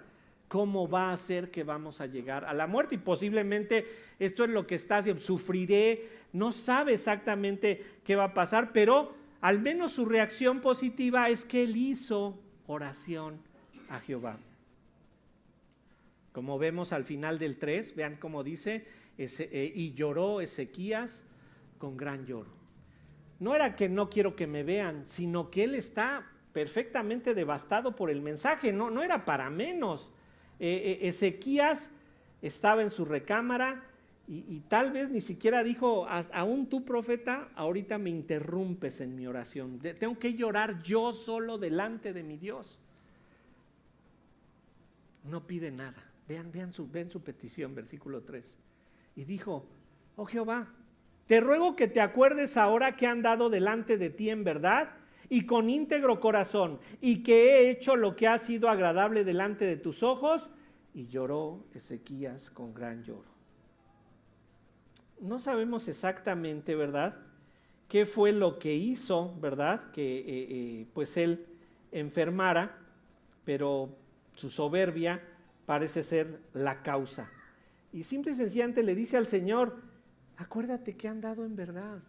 Speaker 1: cómo va a ser que vamos a llegar a la muerte. Y posiblemente esto es lo que está haciendo, sufriré, no sabe exactamente qué va a pasar, pero al menos su reacción positiva es que él hizo oración a Jehová. Como vemos al final del 3, vean cómo dice, y lloró Ezequías con gran lloro. No era que no quiero que me vean, sino que él está perfectamente devastado por el mensaje, no era para menos. Ezequías estaba en su recámara y tal vez ni siquiera dijo, aún tú profeta, ahorita me interrumpes en mi oración, tengo que llorar yo solo delante de mi Dios. No pide nada, ven su petición, versículo 3. Y dijo, oh Jehová, te ruego que te acuerdes ahora que he andado delante de ti en verdad y con íntegro corazón, y que he hecho lo que ha sido agradable delante de tus ojos. Y lloró Ezequías con gran lloro. No sabemos exactamente, ¿verdad?, qué fue lo que hizo, ¿verdad?, que pues él enfermara, pero su soberbia parece ser la causa. Y simple y sencillamente le dice al Señor, acuérdate que he andado en verdad.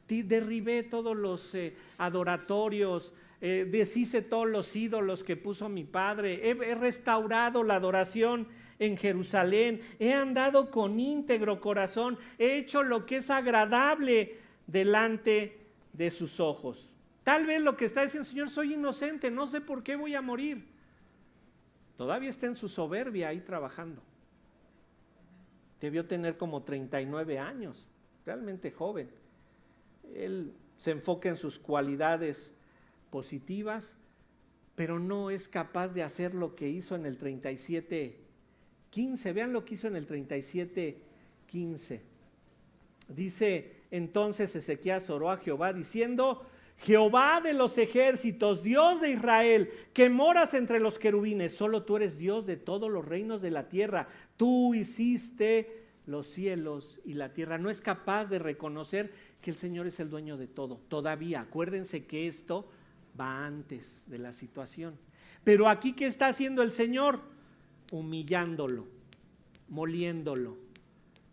Speaker 1: Derribé todos los adoratorios, deshice todos los ídolos que puso mi padre, he restaurado la adoración en Jerusalén, he andado con íntegro corazón, he hecho lo que es agradable delante de sus ojos. Tal vez lo que está diciendo, Señor, soy inocente, no sé por qué voy a morir. Todavía está en su soberbia ahí trabajando. Debió tener como 39 años, realmente joven. Él se enfoca en sus cualidades positivas, pero no es capaz de hacer lo que hizo en el 37:15. Vean lo que hizo en el 37:15. Dice, entonces Ezequías oró a Jehová diciendo, Jehová de los ejércitos, Dios de Israel, que moras entre los querubines, solo tú eres Dios de todos los reinos de la tierra. Tú hiciste los cielos y la tierra. No es capaz de reconocer que el Señor es el dueño de todo. Todavía, acuérdense que esto va antes de la situación. Pero aquí, ¿qué está haciendo el Señor? Humillándolo, moliéndolo.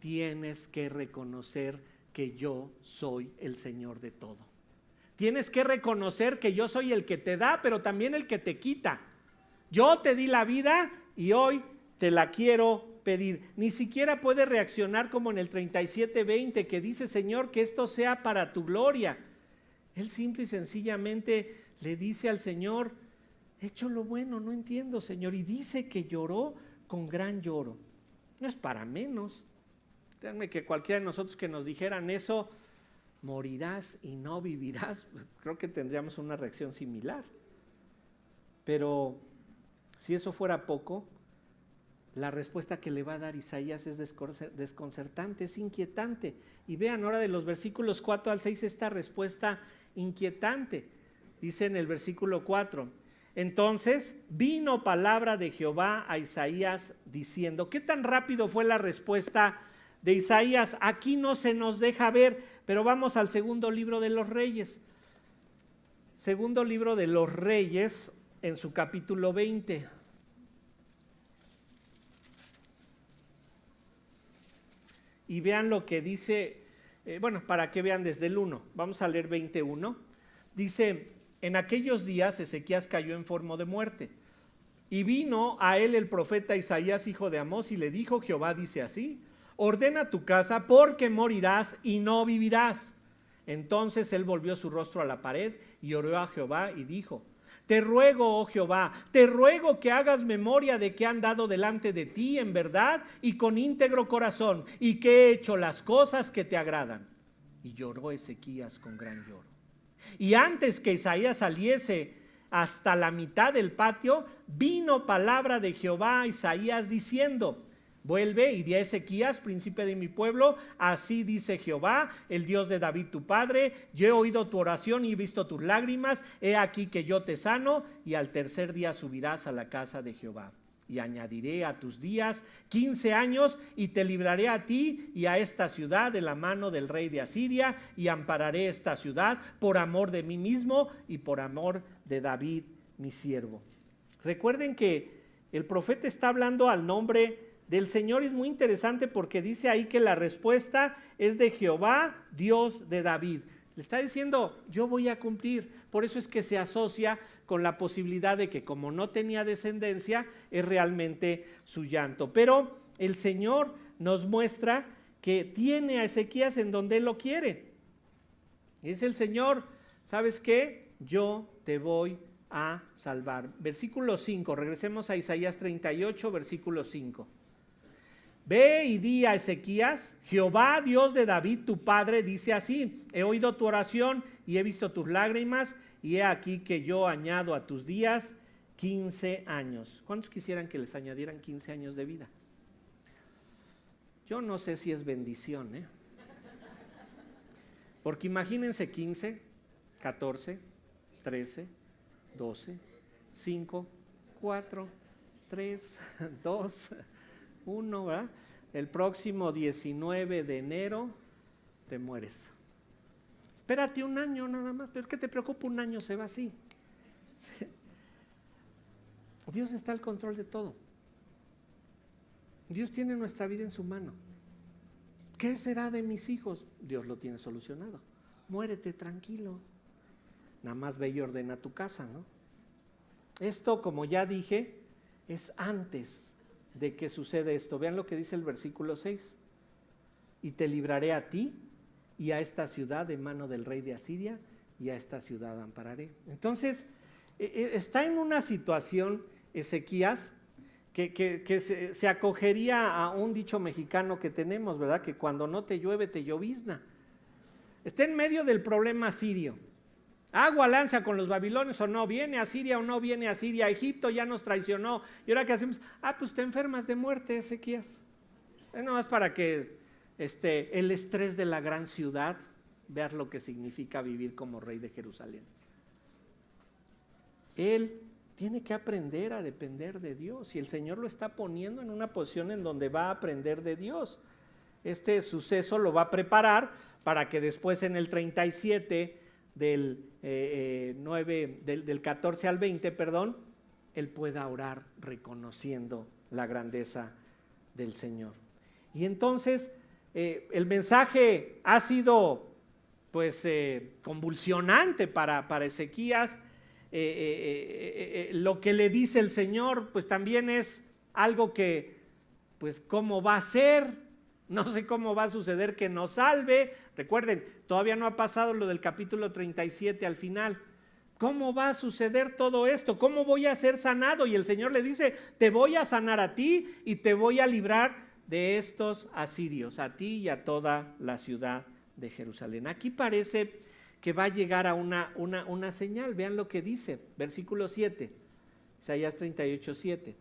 Speaker 1: Tienes que reconocer que yo soy el Señor de todo. Tienes que reconocer que yo soy el que te da, pero también el que te quita. Yo te di la vida y hoy te la quiero pedir. Ni siquiera puede reaccionar como en el 37:20 que dice, Señor, que esto sea para tu gloria. Él simple y sencillamente le dice al Señor, he hecho lo bueno, no entiendo, Señor. Y dice que lloró con gran lloro. No es para menos. Créanme que cualquiera de nosotros que nos dijeran eso, morirás y no vivirás, creo que tendríamos una reacción similar. Pero si eso fuera poco, la respuesta que le va a dar Isaías es desconcertante, es inquietante. Y vean ahora de los versículos 4 al 6 esta respuesta inquietante. Dice en el versículo 4, entonces vino palabra de Jehová a Isaías diciendo, ¿qué tan rápido fue la respuesta de Isaías? Aquí no se nos deja ver, pero vamos al segundo libro de los Reyes. Segundo libro de los Reyes, en su capítulo 20. Y vean lo que dice, para que vean desde el 1, vamos a leer 21. Dice, en aquellos días Ezequías cayó enfermo de muerte, y vino a él el profeta Isaías, hijo de Amós, y le dijo, Jehová dice así, ordena tu casa porque morirás y no vivirás. Entonces él volvió su rostro a la pared y oró a Jehová y dijo, te ruego, oh Jehová, te ruego que hagas memoria de que he andado delante de ti en verdad y con íntegro corazón, y que he hecho las cosas que te agradan. Y lloró Ezequías con gran lloro. Y antes que Isaías saliese hasta la mitad del patio, vino palabra de Jehová a Isaías diciendo, vuelve y di a Ezequías, príncipe de mi pueblo, así dice Jehová, el Dios de David tu padre, yo he oído tu oración y he visto tus lágrimas, he aquí que yo te sano, y al tercer día subirás a la casa de Jehová. Y añadiré a tus días 15 años, y te libraré a ti y a esta ciudad de la mano del rey de Asiria, y ampararé esta ciudad por amor de mí mismo y por amor de David mi siervo. Recuerden que el profeta está hablando al nombre del Señor. Es muy interesante porque dice ahí que la respuesta es de Jehová, Dios de David. Le está diciendo, yo voy a cumplir. Por eso es que se asocia con la posibilidad de que como no tenía descendencia, es realmente su llanto. Pero el Señor nos muestra que tiene a Ezequías en donde Él lo quiere. Es el Señor, ¿sabes qué? Yo te voy a salvar. Versículo 5, regresemos a Isaías 38, versículo 5. Ve y di a Ezequías, Jehová Dios de David tu padre dice así, he oído tu oración y he visto tus lágrimas y he aquí que yo añado a tus días 15 años. ¿Cuántos quisieran que les añadieran 15 años de vida? Yo no sé si es bendición, porque imagínense 15, 14, 13, 12, 5, 4, 3, 2, 1, ¿verdad? El próximo 19 de enero te mueres. Espérate un año nada más, pero ¿qué te preocupa? Un año se va así. Sí. Dios está al control de todo. Dios tiene nuestra vida en su mano. ¿Qué será de mis hijos? Dios lo tiene solucionado. Muérete tranquilo. Nada más ve y ordena tu casa, ¿no? Esto, como ya dije, es antes de que suceda esto. Vean lo que dice el versículo 6. Y te libraré a ti y a esta ciudad de mano del rey de Asiria, y a esta ciudad ampararé. Entonces, está en una situación Ezequías que se acogería a un dicho mexicano que tenemos, ¿verdad? Que cuando no te llueve, te llovizna. Está en medio del problema sirio. Agua lanza con los babilonios o no, viene a Siria o no viene a Siria, Egipto ya nos traicionó. ¿Y ahora qué hacemos? Pues te enfermas de muerte, Ezequías. Es nomás para que el estrés de la gran ciudad, veas lo que significa vivir como rey de Jerusalén. Él tiene que aprender a depender de Dios y el Señor lo está poniendo en una posición en donde va a aprender de Dios. Este suceso lo va a preparar para que después en el 37 del 14 al 20, él pueda orar reconociendo la grandeza del Señor. Y entonces el mensaje ha sido pues convulsionante para Ezequías. Lo que le dice el Señor pues también es algo que pues cómo va a ser, no sé cómo va a suceder que nos salve. Recuerden, todavía no ha pasado lo del capítulo 37 al final. ¿Cómo va a suceder todo esto? ¿Cómo voy a ser sanado? Y el Señor le dice, te voy a sanar a ti y te voy a librar de estos asirios, a ti y a toda la ciudad de Jerusalén. Aquí parece que va a llegar a una señal. Vean lo que dice, versículo 7, Isaías 38, 7.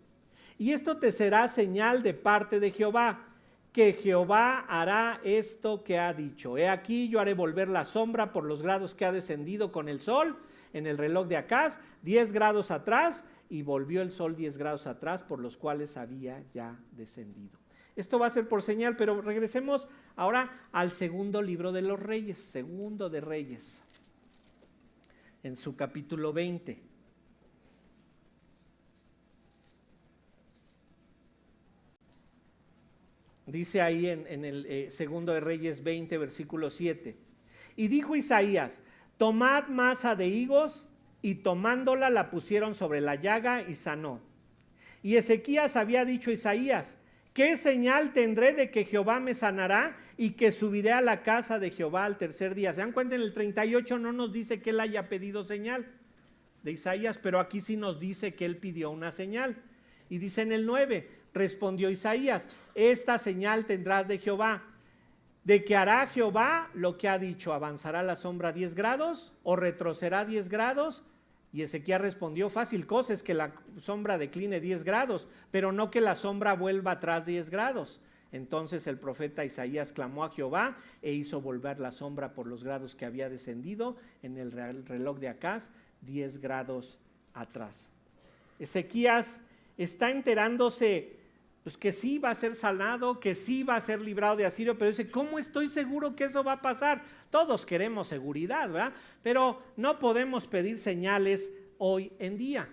Speaker 1: Y esto te será señal de parte de Jehová, que Jehová hará esto que ha dicho. He aquí yo haré volver la sombra por los grados que ha descendido con el sol en el reloj de Acaz, 10 grados atrás, y volvió el sol 10 grados atrás, por los cuales había ya descendido. Esto va a ser por señal, pero regresemos ahora al segundo libro de los Reyes, segundo de Reyes, en su capítulo 20. Dice ahí en el segundo de Reyes 20, versículo 7. Y dijo Isaías, tomad masa de higos, y tomándola la pusieron sobre la llaga y sanó. Y Ezequías había dicho a Isaías, ¿qué señal tendré de que Jehová me sanará y que subiré a la casa de Jehová al tercer día? ¿Se dan cuenta? En el 38 no nos dice que él haya pedido señal de Isaías, pero aquí sí nos dice que él pidió una señal. Y dice en el 9, respondió Isaías, esta señal tendrás de Jehová, de que hará Jehová lo que ha dicho, avanzará la sombra 10 grados o retrocederá 10 grados. Y Ezequías respondió, fácil cosa es que la sombra decline 10 grados, pero no que la sombra vuelva atrás 10 grados. Entonces el profeta Isaías clamó a Jehová e hizo volver la sombra por los grados que había descendido en el reloj de Acaz 10 grados atrás. Ezequías está enterándose pues que sí va a ser sanado, que sí va a ser librado de Asirio, pero dice, ¿cómo estoy seguro que eso va a pasar? Todos queremos seguridad, ¿verdad? Pero no podemos pedir señales hoy en día.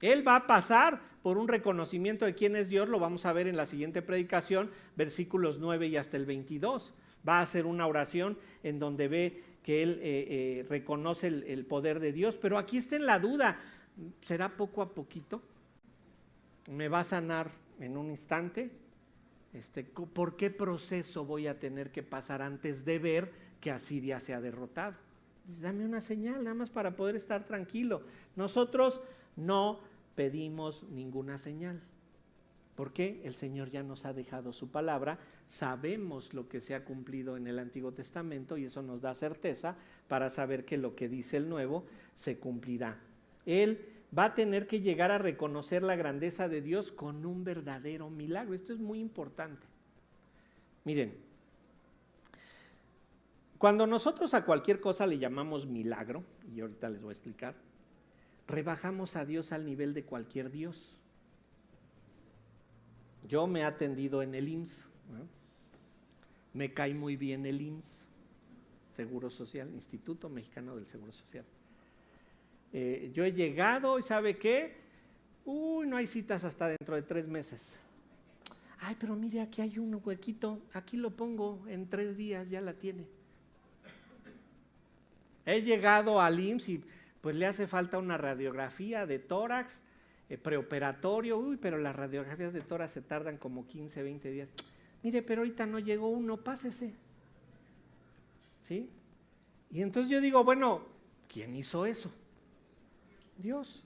Speaker 1: Él va a pasar por un reconocimiento de quién es Dios, lo vamos a ver en la siguiente predicación, versículos 9 y hasta el 22. Va a hacer una oración en donde ve que él reconoce el poder de Dios, pero aquí está en la duda, ¿será poco a poquito? ¿Me va a sanar en un instante? ¿Por qué proceso voy a tener que pasar antes de ver que Asiria se ha derrotado? Dice, dame una señal, nada más para poder estar tranquilo. Nosotros no pedimos ninguna señal. ¿Por qué? El Señor ya nos ha dejado su palabra, sabemos lo que se ha cumplido en el Antiguo Testamento y eso nos da certeza para saber que lo que dice el Nuevo se cumplirá. Él va a tener que llegar a reconocer la grandeza de Dios con un verdadero milagro. Esto es muy importante. Miren, cuando nosotros a cualquier cosa le llamamos milagro, y ahorita les voy a explicar, rebajamos a Dios al nivel de cualquier Dios. Yo me he atendido en el IMSS, ¿no? Me cae muy bien el IMSS, Seguro Social, Instituto Mexicano del Seguro Social. Yo he llegado y ¿sabe qué? No hay citas hasta dentro de 3 meses. Ay, pero mire, aquí hay un huequito, aquí lo pongo, en 3 días ya la tiene. He llegado al IMSS y pues le hace falta una radiografía de tórax, preoperatorio, pero las radiografías de tórax se tardan como 15, 20 días. Mire, pero ahorita no llegó uno, pásese. ¿Sí? Y entonces yo digo, bueno, ¿quién hizo eso? Dios,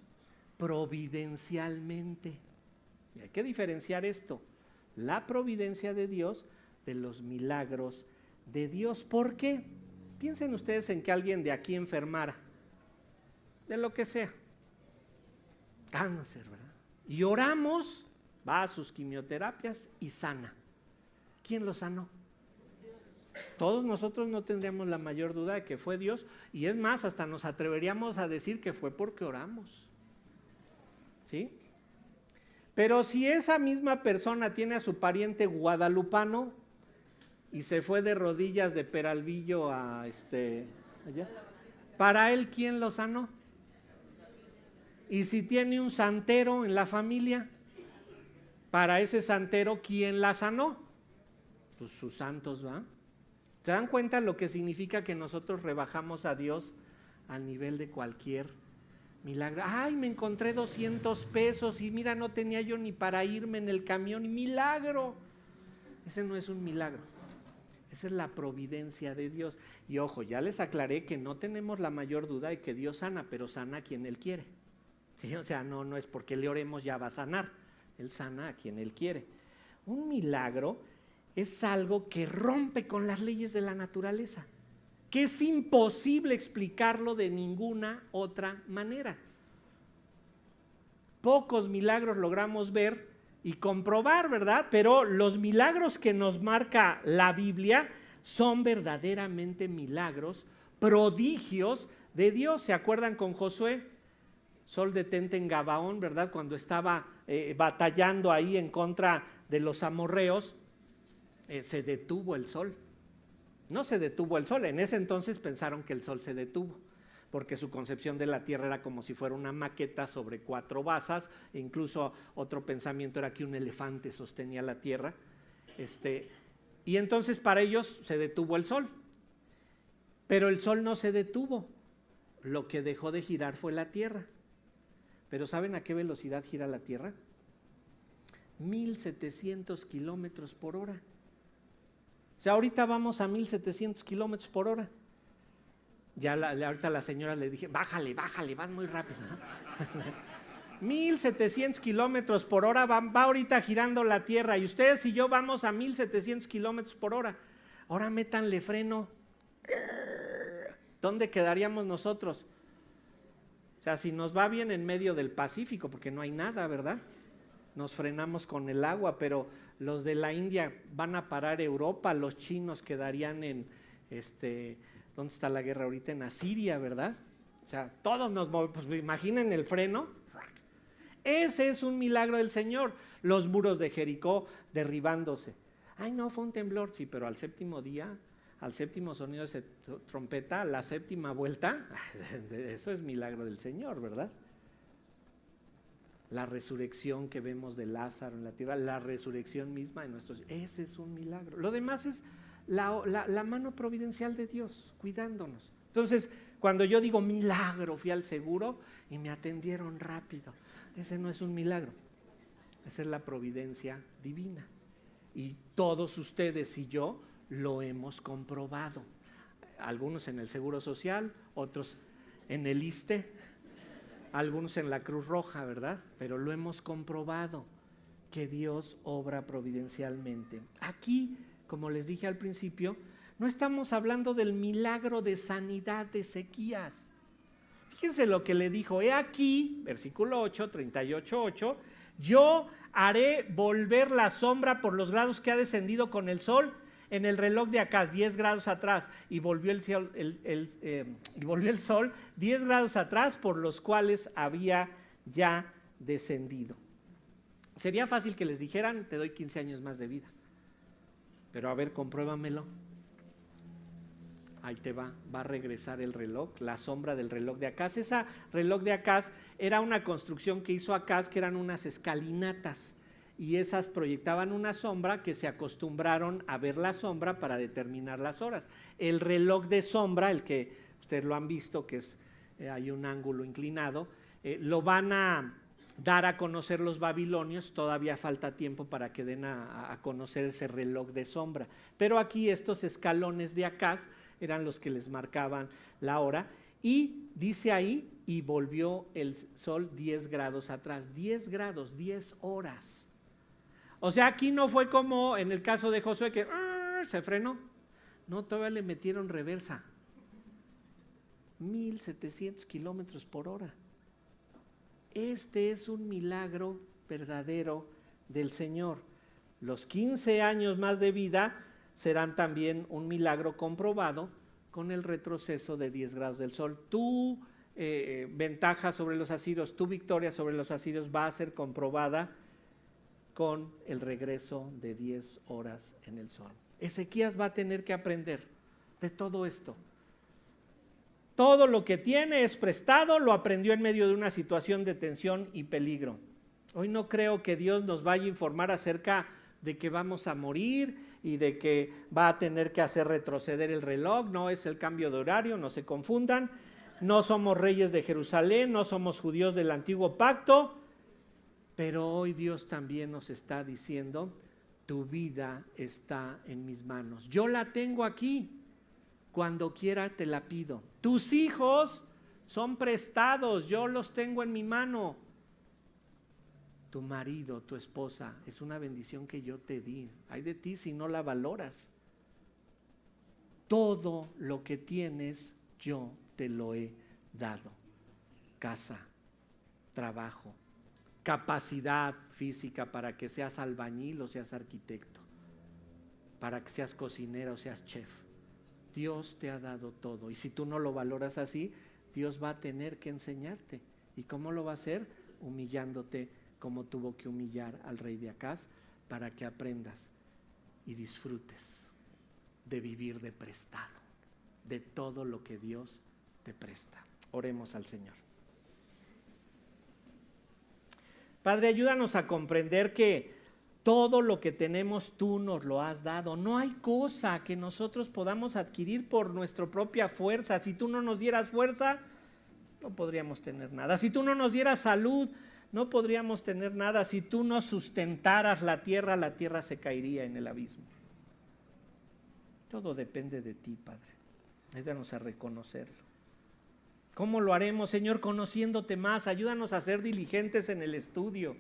Speaker 1: providencialmente. Y hay que diferenciar esto, la providencia de Dios de los milagros de Dios. ¿Por qué? Piensen ustedes en que alguien de aquí enfermara, de lo que sea, cáncer, ¿verdad? Y oramos, va a sus quimioterapias y sana. ¿Quién lo sanó? Todos nosotros no tendríamos la mayor duda de que fue Dios, y es más, hasta nos atreveríamos a decir que fue porque oramos. ¿Sí? Pero si esa misma persona tiene a su pariente guadalupano y se fue de rodillas de Peralvillo a allá, para él, ¿quién lo sanó? Y si tiene un santero en la familia, para ese santero, ¿quién la sanó? Pues sus santos, ¿va? ¿Se dan cuenta lo que significa que nosotros rebajamos a Dios al nivel de cualquier milagro? Ay, me encontré 200 pesos y mira, no tenía yo ni para irme en el camión. ¡Milagro! Ese no es un milagro. Esa es la providencia de Dios. Y ojo, ya les aclaré que no tenemos la mayor duda de que Dios sana, pero sana a quien Él quiere. ¿Sí? O sea, no es porque le oremos ya va a sanar. Él sana a quien Él quiere. Un milagro es algo que rompe con las leyes de la naturaleza, que es imposible explicarlo de ninguna otra manera. Pocos milagros logramos ver y comprobar, ¿verdad? Pero los milagros que nos marca la Biblia son verdaderamente milagros, prodigios de Dios. ¿Se acuerdan con Josué? Sol detente en Gabaón, ¿verdad? Cuando estaba batallando ahí en contra de los amorreos, se detuvo el sol. No se detuvo el sol, en ese entonces pensaron que el sol se detuvo, porque su concepción de la tierra era como si fuera una maqueta sobre 4 basas, e incluso otro pensamiento era que un elefante sostenía la tierra, y entonces para ellos se detuvo el sol, pero el sol no se detuvo, lo que dejó de girar fue la tierra. Pero ¿saben a qué velocidad gira la tierra? 1700 kilómetros por hora. O sea, ahorita vamos a 1700 kilómetros por hora. Ya ahorita la señora le dije, bájale, vas muy rápido, ¿no? 1700 kilómetros por hora va ahorita girando la tierra, y ustedes y yo vamos a 1700 kilómetros por hora. Ahora métanle freno. ¿Dónde quedaríamos nosotros? O sea, si nos va bien en medio del Pacífico, porque no hay nada, ¿verdad? Nos frenamos con el agua, pero los de la India van a parar Europa, los chinos quedarían en, ¿dónde está la guerra ahorita? En Asiria, ¿verdad? O sea, todos nos movemos, pues imaginen el freno. Ese es un milagro del Señor. Los muros de Jericó derribándose. Ay, no, fue un temblor, sí, pero al 7º día, al 7º sonido de trompeta, la 7ª vuelta, eso es milagro del Señor, ¿verdad? la resurrección que vemos de Lázaro en la tierra, la resurrección misma de nuestros, ese es un milagro. Lo demás es la mano providencial de Dios, cuidándonos. Entonces, cuando yo digo milagro, fui al seguro y me atendieron rápido, ese no es un milagro, esa es la providencia divina. Y todos ustedes y yo lo hemos comprobado. Algunos en el Seguro Social, otros en el ISSSTE, algunos en la Cruz Roja, ¿verdad? Pero lo hemos comprobado, que Dios obra providencialmente. Aquí, como les dije al principio, no estamos hablando del milagro de sanidad de Ezequías. Fíjense lo que le dijo, he aquí, versículo 8, 38:8, yo haré volver la sombra por los grados que ha descendido con el sol en el reloj de Acaz, 10 grados atrás, y volvió el sol 10 grados atrás, por los cuales había ya descendido. Sería fácil que les dijeran, te doy 15 años más de vida, pero a ver, compruébamelo. Ahí te va a regresar el reloj, la sombra del reloj de Acaz. Ese reloj de Acaz era una construcción que hizo Acaz, que eran unas escalinatas, y esas proyectaban una sombra que se acostumbraron a ver la sombra para determinar las horas. El reloj de sombra, el que ustedes lo han visto, que es hay un ángulo inclinado, lo van a dar a conocer los babilonios. Todavía falta tiempo para que den a conocer ese reloj de sombra, pero aquí estos escalones de Acaz eran los que les marcaban la hora, y dice ahí, y volvió el sol 10 grados atrás, 10 grados, 10 horas. O sea, aquí no fue como en el caso de Josué que se frenó, no, todavía le metieron reversa, 1700 kilómetros por hora. Este es un milagro verdadero del Señor. Los 15 años más de vida serán también un milagro comprobado con el retroceso de 10 grados del sol. Tu ventaja sobre los asirios, tu victoria sobre los asirios va a ser comprobada con el regreso de 10 horas en el sol. Ezequías va a tener que aprender de todo esto. Todo lo que tiene es prestado, lo aprendió en medio de una situación de tensión y peligro. Hoy no creo que Dios nos vaya a informar acerca de que vamos a morir y de que va a tener que hacer retroceder el reloj. No es el cambio de horario, no se confundan. No somos reyes de Jerusalén, no somos judíos del antiguo pacto, pero hoy Dios también nos está diciendo, tu vida está en mis manos. Yo la tengo aquí, cuando quiera te la pido. Tus hijos son prestados, yo los tengo en mi mano. Tu marido, tu esposa, es una bendición que yo te di. Ay de ti si no la valoras. Todo lo que tienes, yo te lo he dado. Casa, trabajo, capacidad física para que seas albañil o seas arquitecto, para que seas cocinera o seas chef. Dios te ha dado todo, y si tú no lo valoras así, Dios va a tener que enseñarte. ¿Y cómo lo va a hacer? Humillándote como tuvo que humillar al rey de Acaz, para que aprendas y disfrutes de vivir de prestado, de todo lo que Dios te presta. Oremos al Señor. Padre, ayúdanos a comprender que todo lo que tenemos tú nos lo has dado. No hay cosa que nosotros podamos adquirir por nuestra propia fuerza. Si tú no nos dieras fuerza, no podríamos tener nada. Si tú no nos dieras salud, no podríamos tener nada. Si tú no sustentaras la tierra se caería en el abismo. Todo depende de ti, Padre. Ayúdanos a reconocerlo. ¿Cómo lo haremos, Señor? Conociéndote más. Ayúdanos a ser diligentes en el estudio,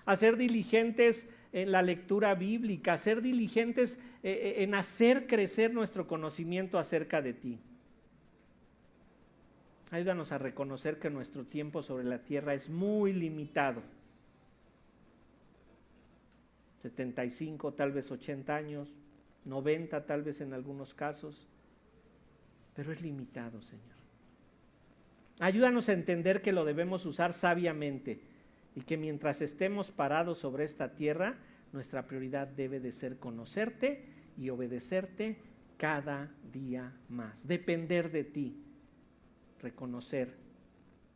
Speaker 1: a ser diligentes en la lectura bíblica, a ser diligentes en hacer crecer nuestro conocimiento acerca de ti. Ayúdanos a reconocer que nuestro tiempo sobre la tierra es muy limitado. 75, tal vez 80 años, 90 tal vez en algunos casos, pero es limitado, Señor. Ayúdanos a entender que lo debemos usar sabiamente y que mientras estemos parados sobre esta tierra, nuestra prioridad debe de ser conocerte y obedecerte cada día más. Depender de ti, reconocer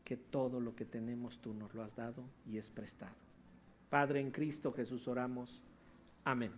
Speaker 1: que todo lo que tenemos tú nos lo has dado y es prestado. Padre, en Cristo Jesús oramos. Amén.